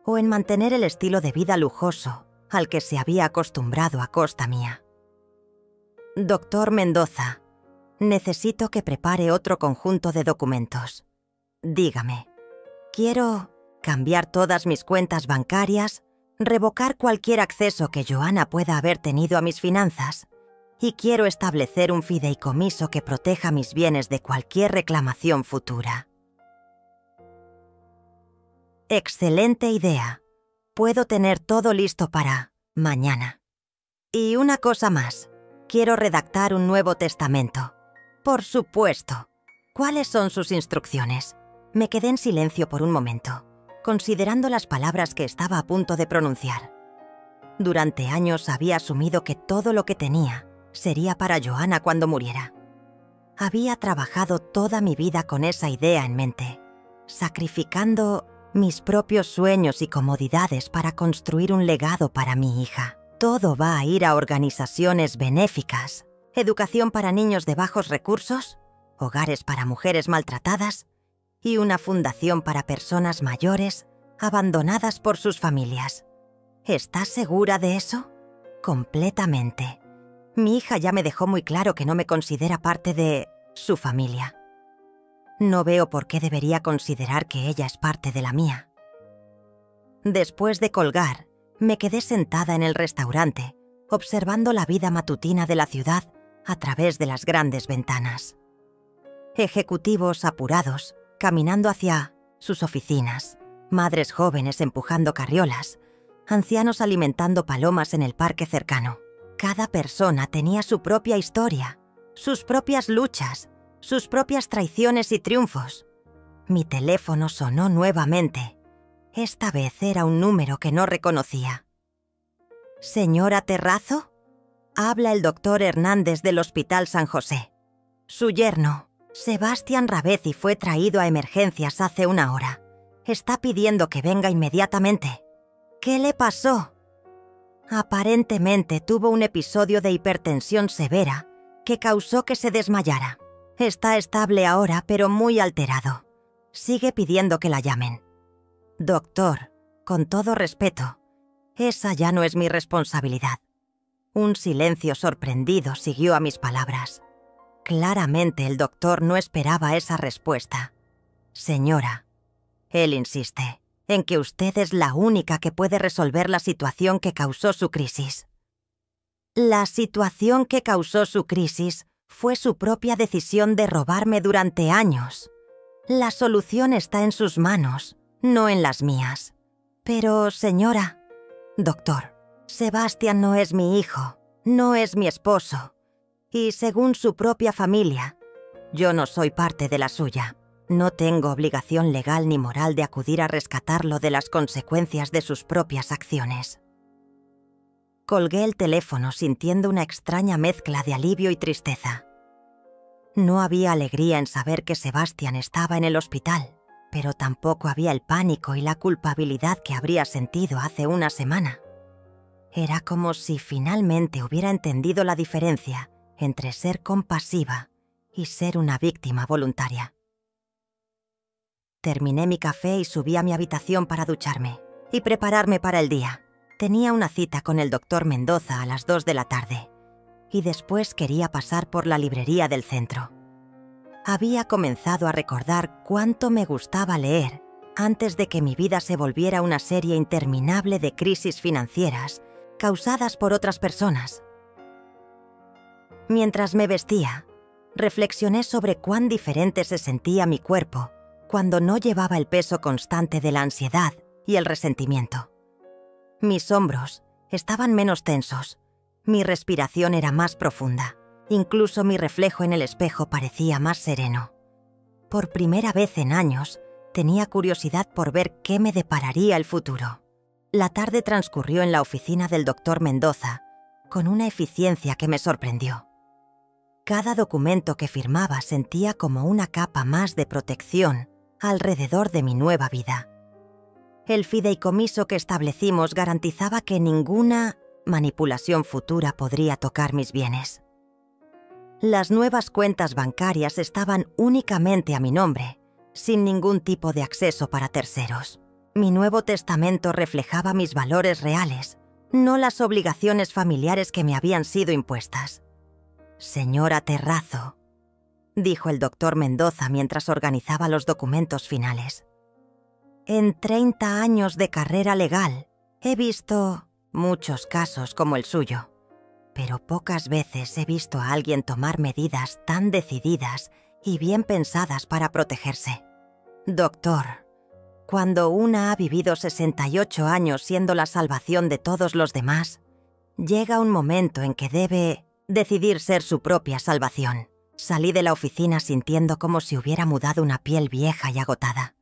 o en mantener el estilo de vida lujoso al que se había acostumbrado a costa mía. «Doctor Mendoza, necesito que prepare otro conjunto de documentos. Dígame, quiero cambiar todas mis cuentas bancarias, revocar cualquier acceso que Joanna pueda haber tenido a mis finanzas y quiero establecer un fideicomiso que proteja mis bienes de cualquier reclamación futura». «Excelente idea. Puedo tener todo listo para mañana. Y una cosa más. Quiero redactar un nuevo testamento». «Por supuesto. ¿Cuáles son sus instrucciones?» Me quedé en silencio por un momento, considerando las palabras que estaba a punto de pronunciar. Durante años había asumido que todo lo que tenía sería para Joanna cuando muriera. Había trabajado toda mi vida con esa idea en mente, sacrificando mis propios sueños y comodidades para construir un legado para mi hija. Todo va a ir a organizaciones benéficas, educación para niños de bajos recursos, hogares para mujeres maltratadas y una fundación para personas mayores abandonadas por sus familias. ¿Estás segura de eso? Completamente. Mi hija ya me dejó muy claro que no me considera parte de su familia. No veo por qué debería considerar que ella es parte de la mía. Después de colgar, me quedé sentada en el restaurante, observando la vida matutina de la ciudad a través de las grandes ventanas. Ejecutivos apurados, caminando hacia sus oficinas, madres jóvenes empujando carriolas, ancianos alimentando palomas en el parque cercano. Cada persona tenía su propia historia, sus propias luchas, sus propias traiciones y triunfos. Mi teléfono sonó nuevamente. Esta vez era un número que no reconocía. Señora Terrazo, habla el doctor Hernández del Hospital San José. Su yerno, Sebastián Rabezi, fue traído a emergencias hace 1 hora. Está pidiendo que venga inmediatamente. ¿Qué le pasó? Aparentemente tuvo un episodio de hipertensión severa que causó que se desmayara. Está estable ahora, pero muy alterado. Sigue pidiendo que la llamen. Doctor, con todo respeto, esa ya no es mi responsabilidad. Un silencio sorprendido siguió a mis palabras. Claramente el doctor no esperaba esa respuesta. Señora, él insiste en que usted es la única que puede resolver la situación que causó su crisis. La situación que causó su crisis fue su propia decisión de robarme durante años. La solución está en sus manos, no en las mías. Pero, señora, doctor, Sebastián no es mi hijo, no es mi esposo. Y según su propia familia, yo no soy parte de la suya. No tengo obligación legal ni moral de acudir a rescatarlo de las consecuencias de sus propias acciones. Colgué el teléfono sintiendo una extraña mezcla de alivio y tristeza. No había alegría en saber que Sebastián estaba en el hospital, pero tampoco había el pánico y la culpabilidad que habría sentido hace 1 semana. Era como si finalmente hubiera entendido la diferencia entre ser compasiva y ser una víctima voluntaria. Terminé mi café y subí a mi habitación para ducharme y prepararme para el día. Tenía una cita con el doctor Mendoza a las 2 de la tarde y después quería pasar por la librería del centro. Había comenzado a recordar cuánto me gustaba leer antes de que mi vida se volviera una serie interminable de crisis financieras causadas por otras personas. Mientras me vestía, reflexioné sobre cuán diferente se sentía mi cuerpo cuando no llevaba el peso constante de la ansiedad y el resentimiento. Mis hombros estaban menos tensos, mi respiración era más profunda, incluso mi reflejo en el espejo parecía más sereno. Por primera vez en años, tenía curiosidad por ver qué me depararía el futuro. La tarde transcurrió en la oficina del doctor Mendoza, con una eficiencia que me sorprendió. Cada documento que firmaba sentía como una capa más de protección alrededor de mi nueva vida. El fideicomiso que establecimos garantizaba que ninguna manipulación futura podría tocar mis bienes. Las nuevas cuentas bancarias estaban únicamente a mi nombre, sin ningún tipo de acceso para terceros. Mi nuevo testamento reflejaba mis valores reales, no las obligaciones familiares que me habían sido impuestas. Señora Terrazo, dijo el doctor Mendoza mientras organizaba los documentos finales. En 30 años de carrera legal, he visto muchos casos como el suyo, pero pocas veces he visto a alguien tomar medidas tan decididas y bien pensadas para protegerse. Doctor, cuando una ha vivido 68 años siendo la salvación de todos los demás, llega un momento en que debe decidir ser su propia salvación. Salí de la oficina sintiendo como si hubiera mudado una piel vieja y agotada.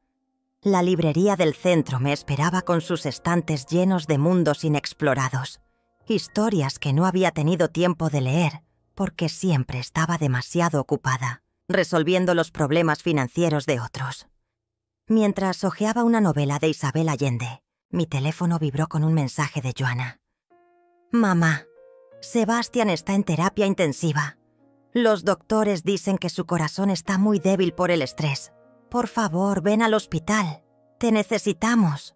La librería del centro me esperaba con sus estantes llenos de mundos inexplorados, historias que no había tenido tiempo de leer porque siempre estaba demasiado ocupada, resolviendo los problemas financieros de otros. Mientras hojeaba una novela de Isabel Allende, mi teléfono vibró con un mensaje de Joana. «Mamá, Sebastián está en terapia intensiva. Los doctores dicen que su corazón está muy débil por el estrés. Por favor, ven al hospital. Te necesitamos».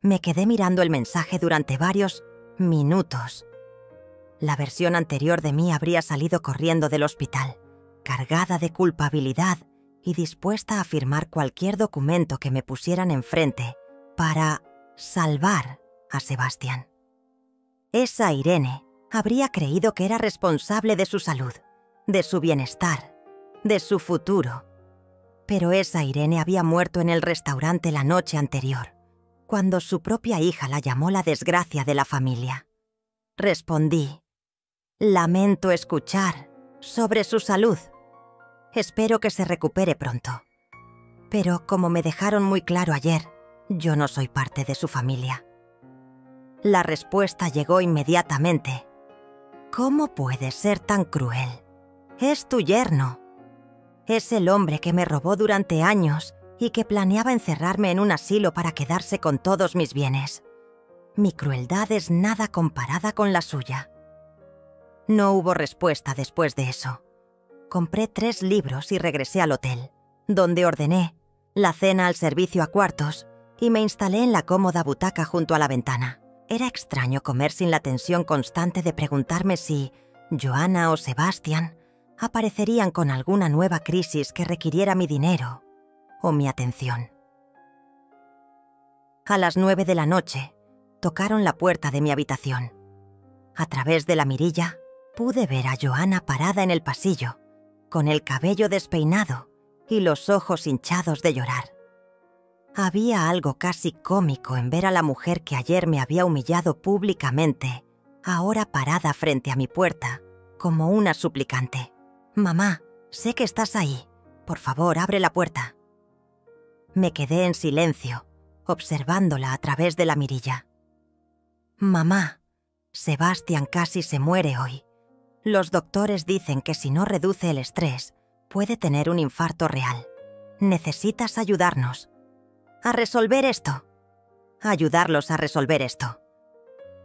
Me quedé mirando el mensaje durante varios minutos. La versión anterior de mí habría salido corriendo del hospital, cargada de culpabilidad y dispuesta a firmar cualquier documento que me pusieran enfrente para salvar a Sebastián. Esa Irene habría creído que era responsable de su salud, de su bienestar, de su futuro. Pero esa Irene había muerto en el restaurante la noche anterior, cuando su propia hija la llamó la desgracia de la familia. Respondí: «Lamento escuchar sobre su salud. Espero que se recupere pronto. Pero como me dejaron muy claro ayer, yo no soy parte de su familia». La respuesta llegó inmediatamente. ¿Cómo puedes ser tan cruel? Es tu yerno. Es el hombre que me robó durante años y que planeaba encerrarme en un asilo para quedarse con todos mis bienes. Mi crueldad es nada comparada con la suya. No hubo respuesta después de eso. Compré 3 libros y regresé al hotel, donde ordené la cena al servicio a cuartos y me instalé en la cómoda butaca junto a la ventana. Era extraño comer sin la tensión constante de preguntarme si Joanna o Sebastian aparecerían con alguna nueva crisis que requiriera mi dinero o mi atención. A las 9 de la noche, tocaron la puerta de mi habitación. A través de la mirilla, pude ver a Joanna parada en el pasillo, con el cabello despeinado y los ojos hinchados de llorar. Había algo casi cómico en ver a la mujer que ayer me había humillado públicamente, ahora parada frente a mi puerta, como una suplicante. «Mamá, sé que estás ahí. Por favor, abre la puerta». Me quedé en silencio, observándola a través de la mirilla. «Mamá, Sebastian casi se muere hoy. Los doctores dicen que si no reduce el estrés, puede tener un infarto real. Necesitas ayudarnos a resolver esto. Ayudarlos a resolver esto».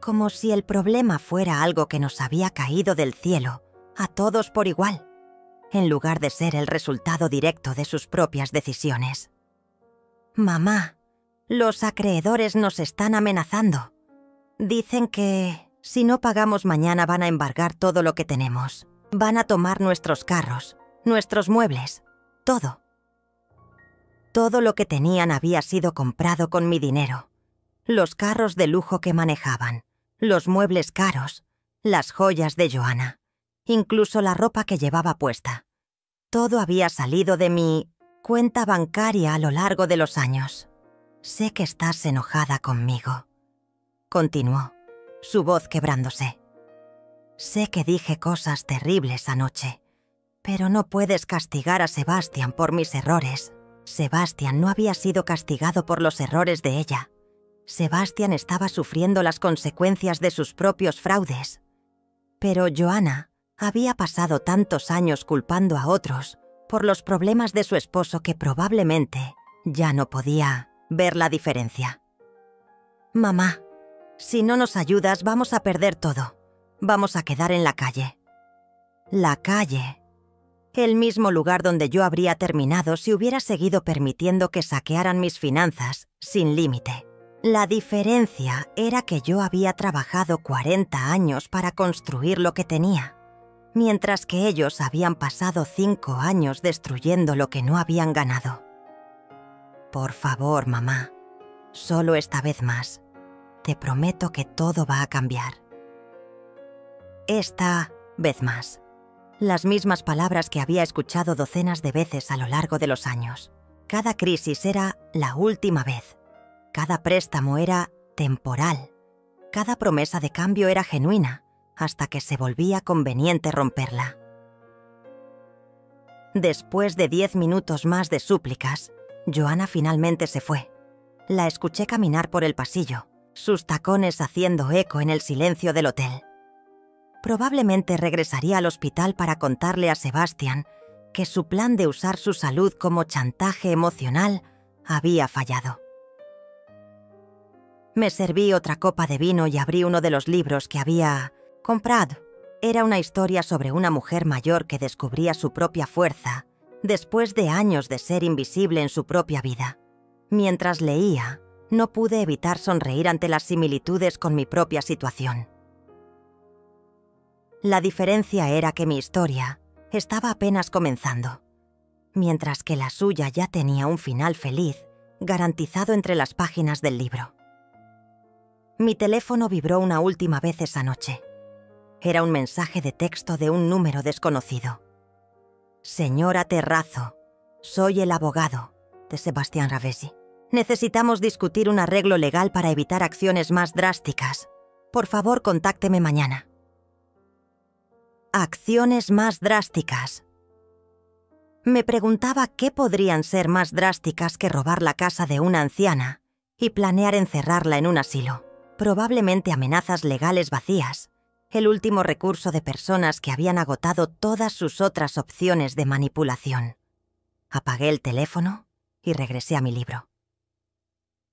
Como si el problema fuera algo que nos había caído del cielo, a todos por igual, en lugar de ser el resultado directo de sus propias decisiones. «Mamá, los acreedores nos están amenazando. Dicen que si no pagamos mañana van a embargar todo lo que tenemos. Van a tomar nuestros carros, nuestros muebles, todo. Todo lo que tenían había sido comprado con mi dinero. Los carros de lujo que manejaban, los muebles caros, las joyas de Joanna, incluso la ropa que llevaba puesta. Todo había salido de mi cuenta bancaria a lo largo de los años. Sé que estás enojada conmigo», continuó, su voz quebrándose. «Sé que dije cosas terribles anoche, pero no puedes castigar a Sebastian por mis errores. Sebastian no había sido castigado por los errores de ella. Sebastian estaba sufriendo las consecuencias de sus propios fraudes. Pero Joanna había pasado tantos años culpando a otros por los problemas de su esposo que probablemente ya no podía ver la diferencia. «Mamá, si no nos ayudas vamos a perder todo. Vamos a quedar en la calle». La calle. El mismo lugar donde yo habría terminado si hubiera seguido permitiendo que saquearan mis finanzas sin límite. La diferencia era que yo había trabajado 40 años para construir lo que tenía, mientras que ellos habían pasado 5 años destruyendo lo que no habían ganado. «Por favor, mamá, solo esta vez más. Te prometo que todo va a cambiar». Esta vez más. Las mismas palabras que había escuchado docenas de veces a lo largo de los años. Cada crisis era la última vez. Cada préstamo era temporal. Cada promesa de cambio era genuina, hasta que se volvía conveniente romperla. Después de 10 minutos más de súplicas, Joanna finalmente se fue. La escuché caminar por el pasillo, sus tacones haciendo eco en el silencio del hotel. Probablemente regresaría al hospital para contarle a Sebastian que su plan de usar su salud como chantaje emocional había fallado. Me serví otra copa de vino y abrí uno de los libros que había comprado. Era una historia sobre una mujer mayor que descubría su propia fuerza después de años de ser invisible en su propia vida. Mientras leía, no pude evitar sonreír ante las similitudes con mi propia situación. La diferencia era que mi historia estaba apenas comenzando, mientras que la suya ya tenía un final feliz, garantizado entre las páginas del libro. Mi teléfono vibró una última vez esa noche. Era un mensaje de texto de un número desconocido. «Señora Terrazzo, soy el abogado de Sebastian Ravesi. Necesitamos discutir un arreglo legal para evitar acciones más drásticas. Por favor, contácteme mañana». Acciones más drásticas. Me preguntaba qué podrían ser más drásticas que robar la casa de una anciana y planear encerrarla en un asilo. Probablemente amenazas legales vacías, el último recurso de personas que habían agotado todas sus otras opciones de manipulación. Apagué el teléfono y regresé a mi libro.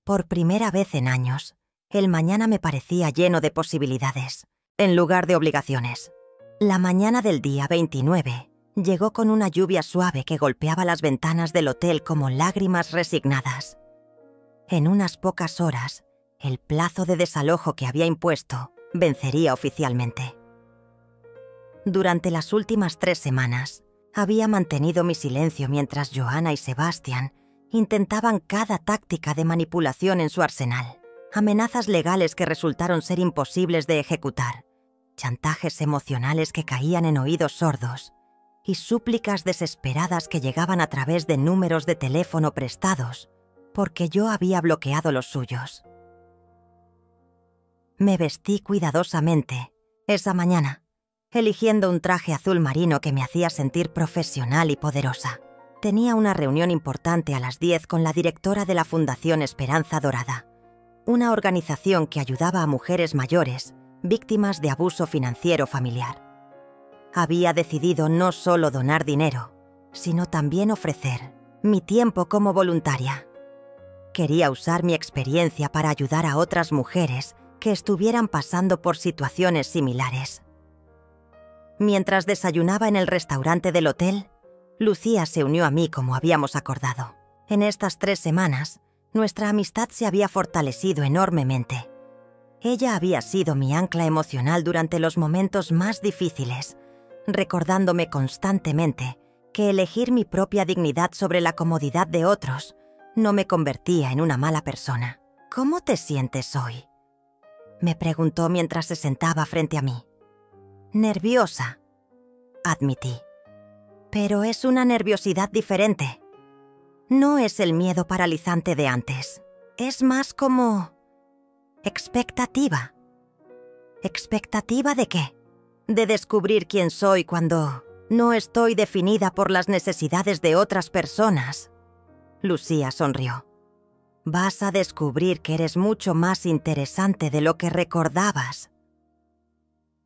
Por primera vez en años, el mañana me parecía lleno de posibilidades, en lugar de obligaciones. La mañana del día 29 llegó con una lluvia suave que golpeaba las ventanas del hotel como lágrimas resignadas. En unas pocas horas, el plazo de desalojo que había impuesto vencería oficialmente. Durante las últimas 3 semanas, había mantenido mi silencio mientras Joanna y Sebastian intentaban cada táctica de manipulación en su arsenal. Amenazas legales que resultaron ser imposibles de ejecutar, chantajes emocionales que caían en oídos sordos y súplicas desesperadas que llegaban a través de números de teléfono prestados porque yo había bloqueado los suyos. Me vestí cuidadosamente esa mañana, eligiendo un traje azul marino que me hacía sentir profesional y poderosa. Tenía una reunión importante a las 10 con la directora de la Fundación Esperanza Dorada, una organización que ayudaba a mujeres mayores víctimas de abuso financiero familiar. Había decidido no solo donar dinero, sino también ofrecer mi tiempo como voluntaria. Quería usar mi experiencia para ayudar a otras mujeres que estuvieran pasando por situaciones similares. Mientras desayunaba en el restaurante del hotel, Lucía se unió a mí como habíamos acordado. En estas 3 semanas, nuestra amistad se había fortalecido enormemente. Ella había sido mi ancla emocional durante los momentos más difíciles, recordándome constantemente que elegir mi propia dignidad sobre la comodidad de otros no me convertía en una mala persona. ¿Cómo te sientes hoy?, me preguntó mientras se sentaba frente a mí. Nerviosa, admití. Pero es una nerviosidad diferente. No es el miedo paralizante de antes. Es más como expectativa. ¿Expectativa de qué? De descubrir quién soy cuando no estoy definida por las necesidades de otras personas. Lucía sonrió. Vas a descubrir que eres mucho más interesante de lo que recordabas.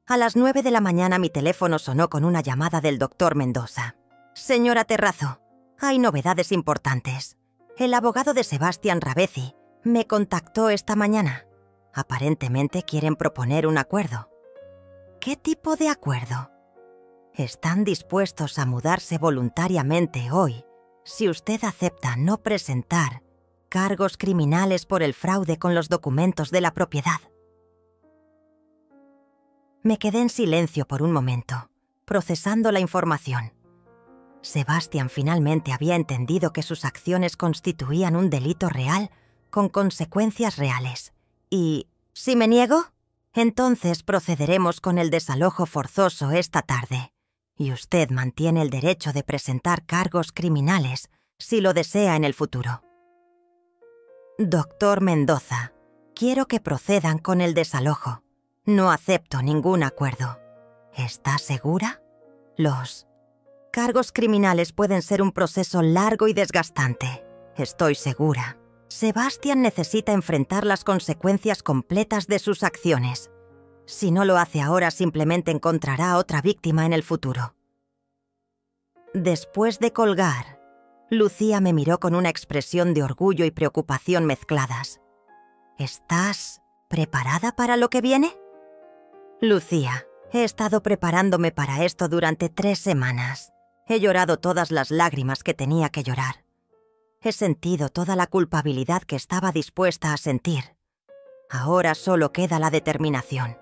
A las 9 de la mañana mi teléfono sonó con una llamada del doctor Mendoza. Señora Terrazo, hay novedades importantes. El abogado de Sebastián Ravezi me contactó esta mañana. Aparentemente quieren proponer un acuerdo. ¿Qué tipo de acuerdo? Están dispuestos a mudarse voluntariamente hoy si usted acepta no presentar cargos criminales por el fraude con los documentos de la propiedad. Me quedé en silencio por un momento, procesando la información. Sebastián finalmente había entendido que sus acciones constituían un delito real con consecuencias reales. Y, ¿si me niego? Entonces procederemos con el desalojo forzoso esta tarde, y usted mantiene el derecho de presentar cargos criminales si lo desea en el futuro. Doctor Mendoza, quiero que procedan con el desalojo. No acepto ningún acuerdo. ¿Está segura? Los cargos criminales pueden ser un proceso largo y desgastante. Estoy segura. Sebastián necesita enfrentar las consecuencias completas de sus acciones. Si no lo hace ahora, simplemente encontrará a otra víctima en el futuro. Después de colgar, Lucía me miró con una expresión de orgullo y preocupación mezcladas. ¿Estás preparada para lo que viene? Lucía, he estado preparándome para esto durante 3 semanas. He llorado todas las lágrimas que tenía que llorar. He sentido toda la culpabilidad que estaba dispuesta a sentir. Ahora solo queda la determinación.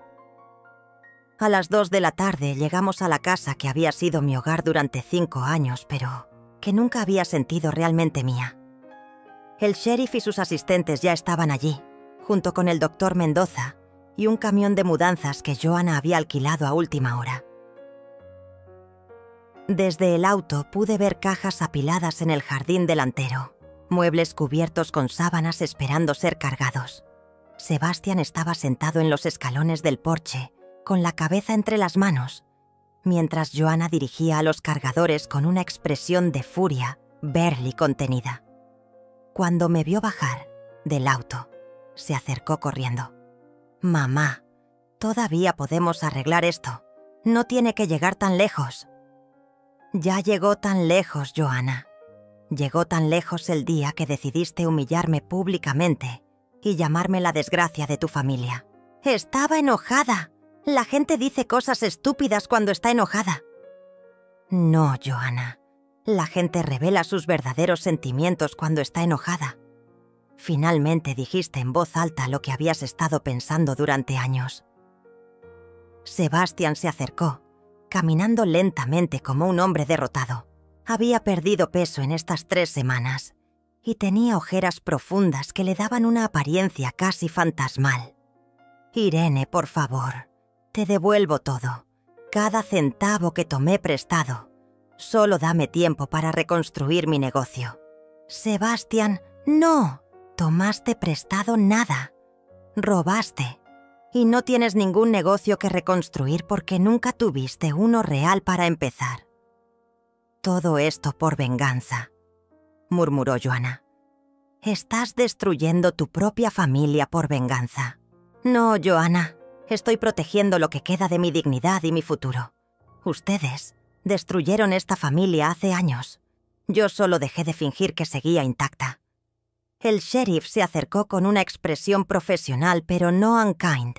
A las 2 de la tarde llegamos a la casa que había sido mi hogar durante 5 años, pero que nunca había sentido realmente mía. El sheriff y sus asistentes ya estaban allí, junto con el doctor Mendoza y un camión de mudanzas que Joanna había alquilado a última hora. Desde el auto pude ver cajas apiladas en el jardín delantero, muebles cubiertos con sábanas esperando ser cargados. Sebastián estaba sentado en los escalones del porche, con la cabeza entre las manos, mientras Joanna dirigía a los cargadores con una expresión de furia verla contenida. Cuando me vio bajar del auto, se acercó corriendo. Mamá, todavía podemos arreglar esto. No tiene que llegar tan lejos. Ya llegó tan lejos, Joanna. Llegó tan lejos el día que decidiste humillarme públicamente y llamarme la desgracia de tu familia. Estaba enojada. La gente dice cosas estúpidas cuando está enojada. No, Joanna. La gente revela sus verdaderos sentimientos cuando está enojada. Finalmente dijiste en voz alta lo que habías estado pensando durante años. Sebastian se acercó, caminando lentamente como un hombre derrotado. Había perdido peso en estas 3 semanas y tenía ojeras profundas que le daban una apariencia casi fantasmal. Irene, por favor, te devuelvo todo. Cada centavo que tomé prestado. Solo dame tiempo para reconstruir mi negocio. Sebastian, no. Tomaste prestado nada. Robaste. Y no tienes ningún negocio que reconstruir porque nunca tuviste uno real para empezar. Todo esto por venganza, murmuró Joanna. Estás destruyendo tu propia familia por venganza. No, Joanna. Estoy protegiendo lo que queda de mi dignidad y mi futuro. Ustedes destruyeron esta familia hace años. Yo solo dejé de fingir que seguía intacta. El sheriff se acercó con una expresión profesional, pero no unkind.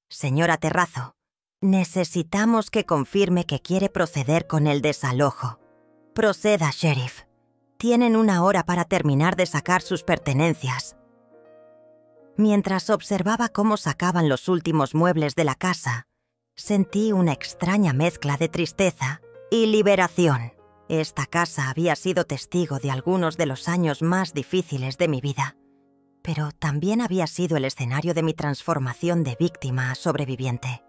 Señora Terrazo, necesitamos que confirme que quiere proceder con el desalojo. Proceda, sheriff. Tienen 1 hora para terminar de sacar sus pertenencias. Mientras observaba cómo sacaban los últimos muebles de la casa, sentí una extraña mezcla de tristeza y liberación. Esta casa había sido testigo de algunos de los años más difíciles de mi vida, pero también había sido el escenario de mi transformación de víctima a sobreviviente.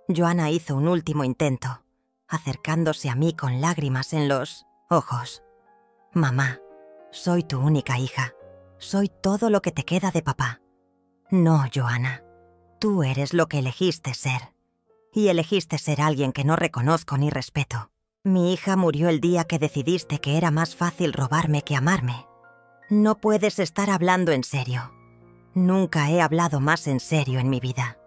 Joanna hizo un último intento, acercándose a mí con lágrimas en los ojos. Mamá, soy tu única hija. Soy todo lo que te queda de papá. No, Joanna. Tú eres lo que elegiste ser. Y elegiste ser alguien que no reconozco ni respeto. Mi hija murió el día que decidiste que era más fácil robarme que amarme. No puedes estar hablando en serio. Nunca he hablado más en serio en mi vida.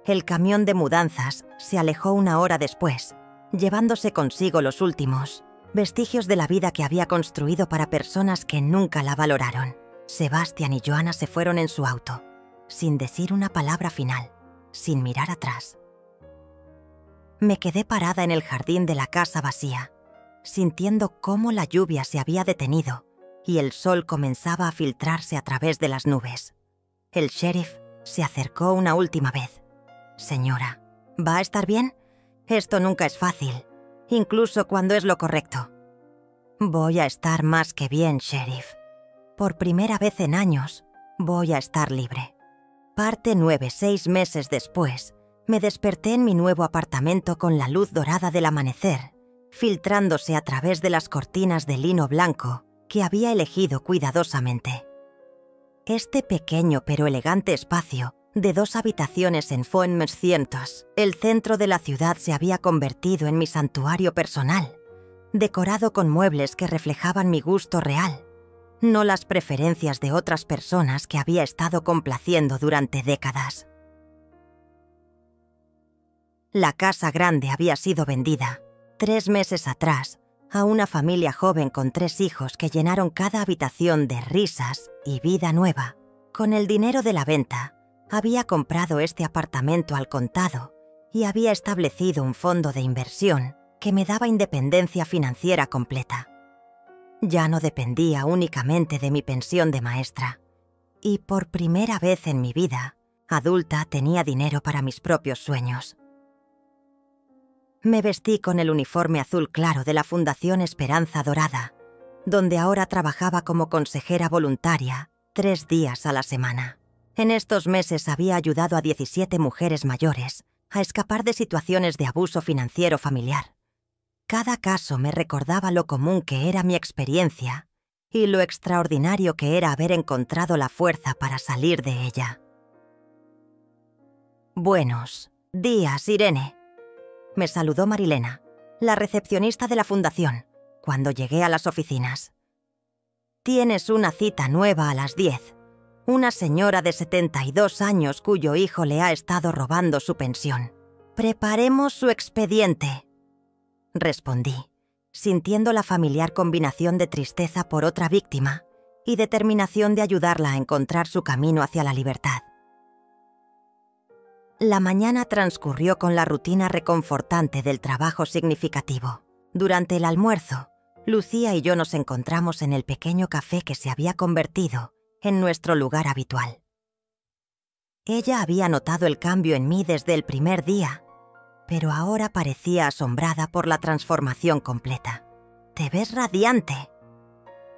El camión de mudanzas se alejó 1 hora después, llevándose consigo los últimos vestigios de la vida que había construido para personas que nunca la valoraron. Sebastian y Joanna se fueron en su auto, sin decir una palabra final, sin mirar atrás. Me quedé parada en el jardín de la casa vacía, sintiendo cómo la lluvia se había detenido y el sol comenzaba a filtrarse a través de las nubes. El sheriff se acercó una última vez. Señora, ¿va a estar bien? Esto nunca es fácil, incluso cuando es lo correcto. Voy a estar más que bien, sheriff. Por primera vez en años, voy a estar libre. Parte 9, 6 meses después, me desperté en mi nuevo apartamento con la luz dorada del amanecer, filtrándose a través de las cortinas de lino blanco que había elegido cuidadosamente. Este pequeño pero elegante espacio de 2 habitaciones en Font-Mercientos, el centro de la ciudad, se había convertido en mi santuario personal, decorado con muebles que reflejaban mi gusto real, no las preferencias de otras personas que había estado complaciendo durante décadas. La casa grande había sido vendida 3 meses atrás a una familia joven con 3 hijos que llenaron cada habitación de risas y vida nueva. Con el dinero de la venta, había comprado este apartamento al contado y había establecido un fondo de inversión que me daba independencia financiera completa. Ya no dependía únicamente de mi pensión de maestra, y por primera vez en mi vida adulta tenía dinero para mis propios sueños. Me vestí con el uniforme azul claro de la Fundación Esperanza Dorada, donde ahora trabajaba como consejera voluntaria 3 días a la semana. En estos meses había ayudado a 17 mujeres mayores a escapar de situaciones de abuso financiero familiar. Cada caso me recordaba lo común que era mi experiencia y lo extraordinario que era haber encontrado la fuerza para salir de ella. Buenos días, Irene. Me saludó Marilena, la recepcionista de la fundación, cuando llegué a las oficinas. Tienes una cita nueva a las 10. una señora de 72 años cuyo hijo le ha estado robando su pensión. Preparemos su expediente, respondí, sintiendo la familiar combinación de tristeza por otra víctima y determinación de ayudarla a encontrar su camino hacia la libertad. La mañana transcurrió con la rutina reconfortante del trabajo significativo. Durante el almuerzo, Lucía y yo nos encontramos en el pequeño café que se había convertido en nuestro lugar habitual. Ella había notado el cambio en mí desde el primer día, pero ahora parecía asombrada por la transformación completa. «Te ves radiante»,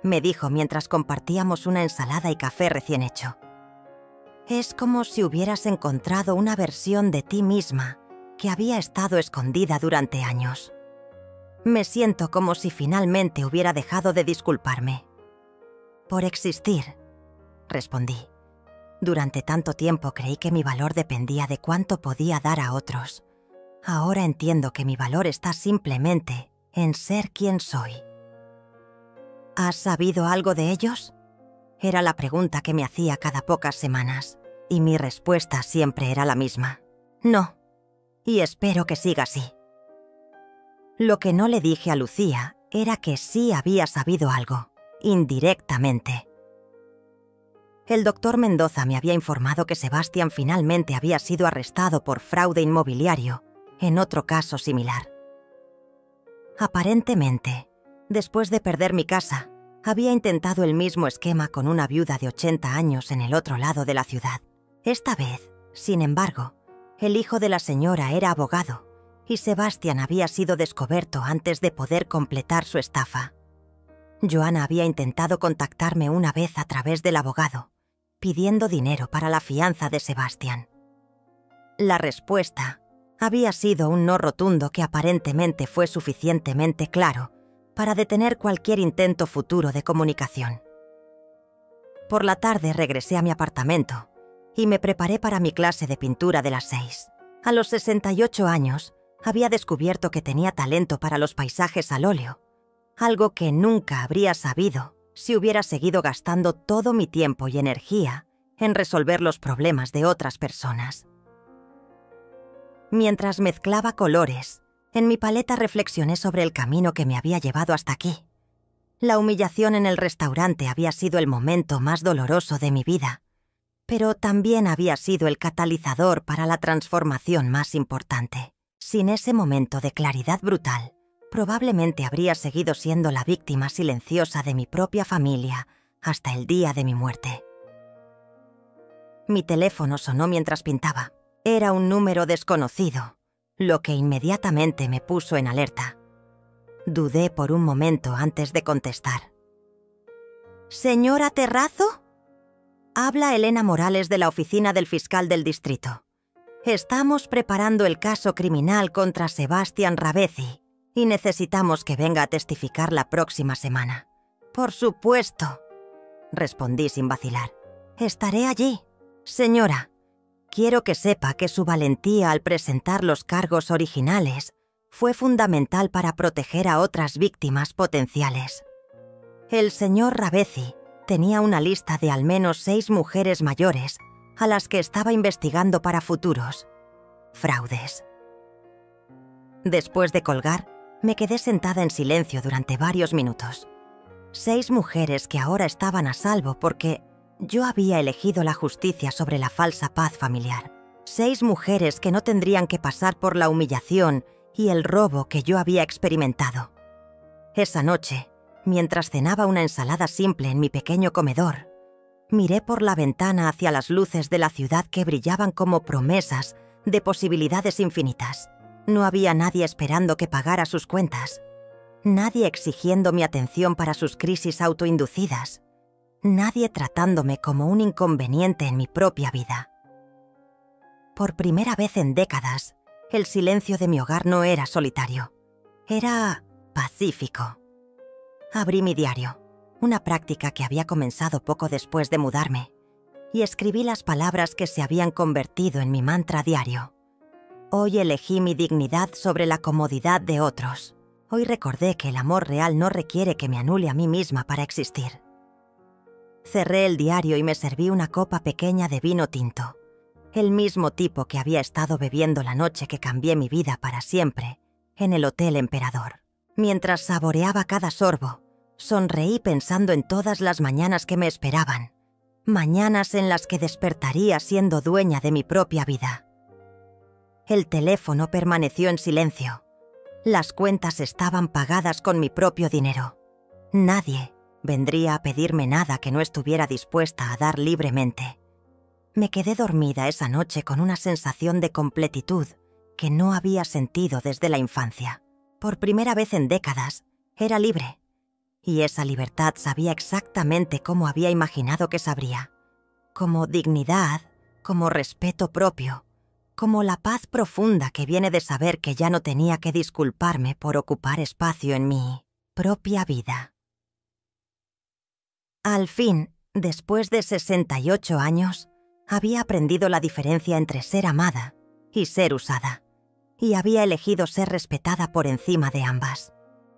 me dijo mientras compartíamos una ensalada y café recién hecho. «Es como si hubieras encontrado una versión de ti misma que había estado escondida durante años. Me siento como si finalmente hubiera dejado de disculparme». «Por existir», respondí. «Durante tanto tiempo creí que mi valor dependía de cuánto podía dar a otros. Ahora entiendo que mi valor está simplemente en ser quien soy». «¿Has sabido algo de ellos?», era la pregunta que me hacía cada pocas semanas, y mi respuesta siempre era la misma. «No, y espero que siga así». Lo que no le dije a Lucía era que sí había sabido algo, indirectamente. El doctor Mendoza me había informado que Sebastián finalmente había sido arrestado por fraude inmobiliario en otro caso similar. Aparentemente, después de perder mi casa, había intentado el mismo esquema con una viuda de 80 años en el otro lado de la ciudad. Esta vez, sin embargo, el hijo de la señora era abogado y Sebastián había sido descubierto antes de poder completar su estafa. Joana había intentado contactarme una vez a través del abogado, pidiendo dinero para la fianza de Sebastián. La respuesta había sido un no rotundo que aparentemente fue suficientemente claro para detener cualquier intento futuro de comunicación. Por la tarde regresé a mi apartamento y me preparé para mi clase de pintura de las 6. A los 68 años, había descubierto que tenía talento para los paisajes al óleo, algo que nunca habría sabido si hubiera seguido gastando todo mi tiempo y energía en resolver los problemas de otras personas. Mientras mezclaba colores, en mi paleta reflexioné sobre el camino que me había llevado hasta aquí. La humillación en el restaurante había sido el momento más doloroso de mi vida, pero también había sido el catalizador para la transformación más importante. Sin ese momento de claridad brutal, probablemente habría seguido siendo la víctima silenciosa de mi propia familia hasta el día de mi muerte. Mi teléfono sonó mientras pintaba. Era un número desconocido, lo que inmediatamente me puso en alerta. Dudé por un momento antes de contestar. «¿Señora Terrazo?» Habla Elena Morales de la oficina del fiscal del distrito. Estamos preparando el caso criminal contra Sebastián Ravezzi y necesitamos que venga a testificar la próxima semana. «Por supuesto», respondí sin vacilar. «Estaré allí. Señora, quiero que sepa que su valentía al presentar los cargos originales fue fundamental para proteger a otras víctimas potenciales. El señor Ravezzi tenía una lista de al menos 6 mujeres mayores a las que estaba investigando para futuros fraudes». Después de colgar, me quedé sentada en silencio durante varios minutos. 6 mujeres que ahora estaban a salvo porque yo había elegido la justicia sobre la falsa paz familiar. 6 mujeres que no tendrían que pasar por la humillación y el robo que yo había experimentado. Esa noche, mientras cenaba una ensalada simple en mi pequeño comedor, miré por la ventana hacia las luces de la ciudad que brillaban como promesas de posibilidades infinitas. No había nadie esperando que pagara sus cuentas, nadie exigiendo mi atención para sus crisis autoinducidas, nadie tratándome como un inconveniente en mi propia vida. Por primera vez en décadas, el silencio de mi hogar no era solitario, era pacífico. Abrí mi diario, una práctica que había comenzado poco después de mudarme, y escribí las palabras que se habían convertido en mi mantra diario. Hoy elegí mi dignidad sobre la comodidad de otros. Hoy recordé que el amor real no requiere que me anule a mí misma para existir. Cerré el diario y me serví una copa pequeña de vino tinto, el mismo tipo que había estado bebiendo la noche que cambié mi vida para siempre, en el Hotel Emperador. Mientras saboreaba cada sorbo, sonreí pensando en todas las mañanas que me esperaban, mañanas en las que despertaría siendo dueña de mi propia vida. El teléfono permaneció en silencio. Las cuentas estaban pagadas con mi propio dinero. Nadie vendría a pedirme nada que no estuviera dispuesta a dar libremente. Me quedé dormida esa noche con una sensación de completitud que no había sentido desde la infancia. Por primera vez en décadas, era libre. Y esa libertad sabía exactamente cómo había imaginado que sabría. Como dignidad, como respeto propio, como la paz profunda que viene de saber que ya no tenía que disculparme por ocupar espacio en mi propia vida. Al fin, después de 68 años, había aprendido la diferencia entre ser amada y ser usada, y había elegido ser respetada por encima de ambas.